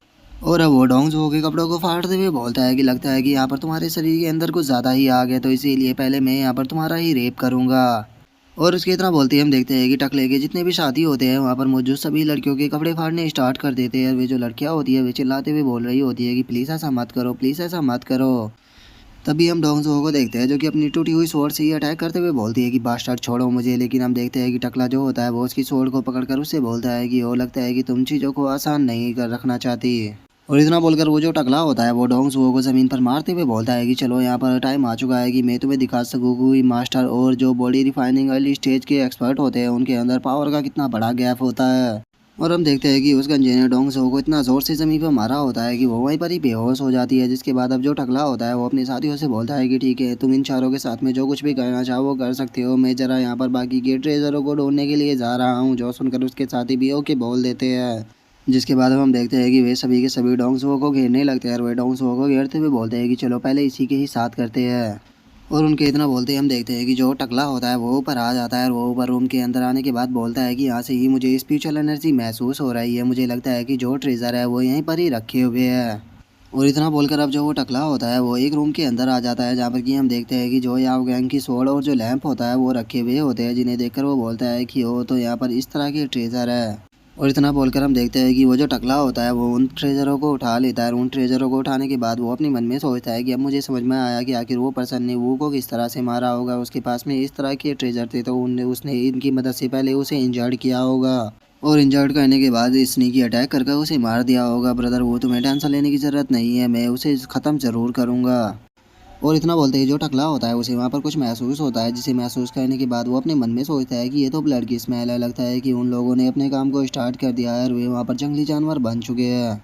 और अब वो डोंग जुओ के कपड़ों को फाड़ते हुए बोलता है कि लगता है कि यहाँ पर तुम्हारे शरीर के अंदर कुछ ज़्यादा ही आ गया, तो इसीलिए पहले मैं यहाँ पर तुम्हारा ही रेप करूँगा। और उसकी इतना बोलते ही हम देखते हैं कि टकले के जितने भी साथी होते हैं वहाँ पर मौजूद सभी लड़कियों के कपड़े फाड़ने स्टार्ट कर देते हैं। वे जो लड़कियाँ होती है वे चिल्लाते हुए बोल रही होती है कि प्लीज़ ऐसा मत करो, प्लीज़ ऐसा मत करो। तभी हम डोंग जुओ को देखते हैं जो कि अपनी टूटी हुई स्वॉर्ड से ही अटैक करते हुए बोलती है कि बास्टर्ड छोड़ो मुझे। लेकिन हम देखते हैं कि टकला जो होता है वो उसकी स्वॉर्ड को पकड़कर उससे बोलता है कि वो लगता है कि तुम चीज़ों को आसान नहीं कर रखना चाहती। और इतना बोलकर वो जो टकला होता है वो डोंग जुओ को ज़मीन पर मारते हुए बोलता है कि चलो यहाँ पर टाइम आ चुका है कि मैं तुम्हें दिखा सकूँ कि मास्टर और जो बॉडी रिफाइनिंग वाली स्टेज के एक्सपर्ट होते हैं उनके अंदर पावर का कितना बड़ा गैप होता है। और हम देखते हैं कि उस गंजे ने डोंग सो को इतना जोर से जमीन पर मारा होता है कि वो वहीं पर ही बेहोश हो जाती है। जिसके बाद अब जो टकला होता है वो अपने साथियों से बोलता है कि ठीक है, तुम इन चारों के साथ में जो कुछ भी करना चाहो वो कर सकते हो, मैं जरा यहाँ पर बाकी के ट्रेजरों को ढूंढने के लिए जा रहा हूँ। जो सुनकर उसके साथी भी ओके बोल देते हैं। जिसके बाद अब हम देखते हैं कि वे सभी के सभी डोंगसुओ को घेरने लगते हैं और वे डोंगसुओ को घेरते हुए बोलते हैं कि चलो पहले इसी के ही साथ करते हैं। और उनके इतना बोलते ही हम देखते हैं कि जो टकला होता है वो ऊपर आ जाता है और वो ऊपर रूम के अंदर आने के बाद बोलता है कि यहाँ से ही मुझे स्पिरिचुअल एनर्जी महसूस हो रही है, मुझे लगता है कि जो ट्रेजर है वो यहीं पर ही रखे हुए हैं। और इतना बोलकर अब जो वो टकला होता है वो एक रूम के अंदर आ जाता है जहाँ पर कि हम देखते हैं कि जो याओ गैंग की स्वॉर्ड और जो लैंप होता है वो रखे हुए होते हैं, जिन्हें देखकर वो बोलता है कि वो तो यहाँ पर इस तरह के ट्रेजर है। और इतना बोलकर हम देखते हैं कि वो जो टकला होता है वो उन ट्रेजरों को उठा लेता है और उन ट्रेजरों को उठाने के बाद वो अपने मन में सोचता है कि अब मुझे समझ में आया कि आखिर वो पर्सन ने वो को किस तरह से मारा होगा। उसके पास में इस तरह के ट्रेजर थे तो उनने उसने इनकी मदद से पहले उसे इंजर्ड किया होगा और इंजर्ड करने के बाद स्नीकी अटैक करके उसे मार दिया होगा। ब्रदर, वो तुम्हें टेंशन लेने की ज़रूरत नहीं है, मैं उसे ख़त्म ज़रूर करूँगा। और इतना बोलते ही जो टकला होता है उसे वहाँ पर कुछ महसूस होता है, जिसे महसूस करने के बाद वो अपने मन में सोचता है कि ये तो ब्लड की स्मेल है, लगता है कि उन लोगों ने अपने काम को स्टार्ट कर दिया है और वे वहाँ पर जंगली जानवर बन चुके हैं।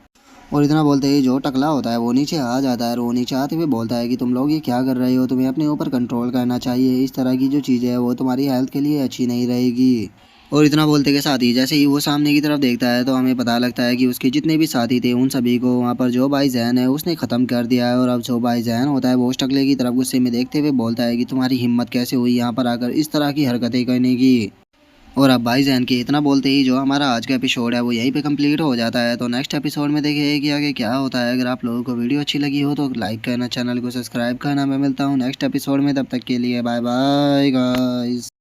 और इतना बोलते ही जो टकला होता है वो नीचे आ जाता है और वो नीचे आते हुए बोलता है कि तुम लोग ये क्या कर रहे हो, तुम्हें अपने ऊपर कंट्रोल करना चाहिए, इस तरह की जो चीज़ें है वो तुम्हारी हेल्थ के लिए अच्छी नहीं रहेगी। और इतना बोलते के साथ ही जैसे ही वो सामने की तरफ देखता है तो हमें पता लगता है कि उसके जितने भी साथी थे उन सभी को वहाँ पर जो भाई जैन है उसने ख़त्म कर दिया है। और अब जो भाई जैन होता है वो उस टकले की तरफ गुस्से में देखते हुए बोलता है कि तुम्हारी हिम्मत कैसे हुई यहाँ पर आकर इस तरह की हरकतें करने की। और अब भाई जैन के इतना बोलते ही जो हमारा आज का एपिसोड है वो यहीं पे कंप्लीट हो जाता है। तो नेक्स्ट एपिसोड में देखिए कि आगे क्या होता है। अगर आप लोगों को वीडियो अच्छी लगी हो तो लाइक करना, चैनल को सब्सक्राइब करना। मैं मिलता हूँ नेक्स्ट एपिसोड में, तब तक के लिए बाय बाय गाइस।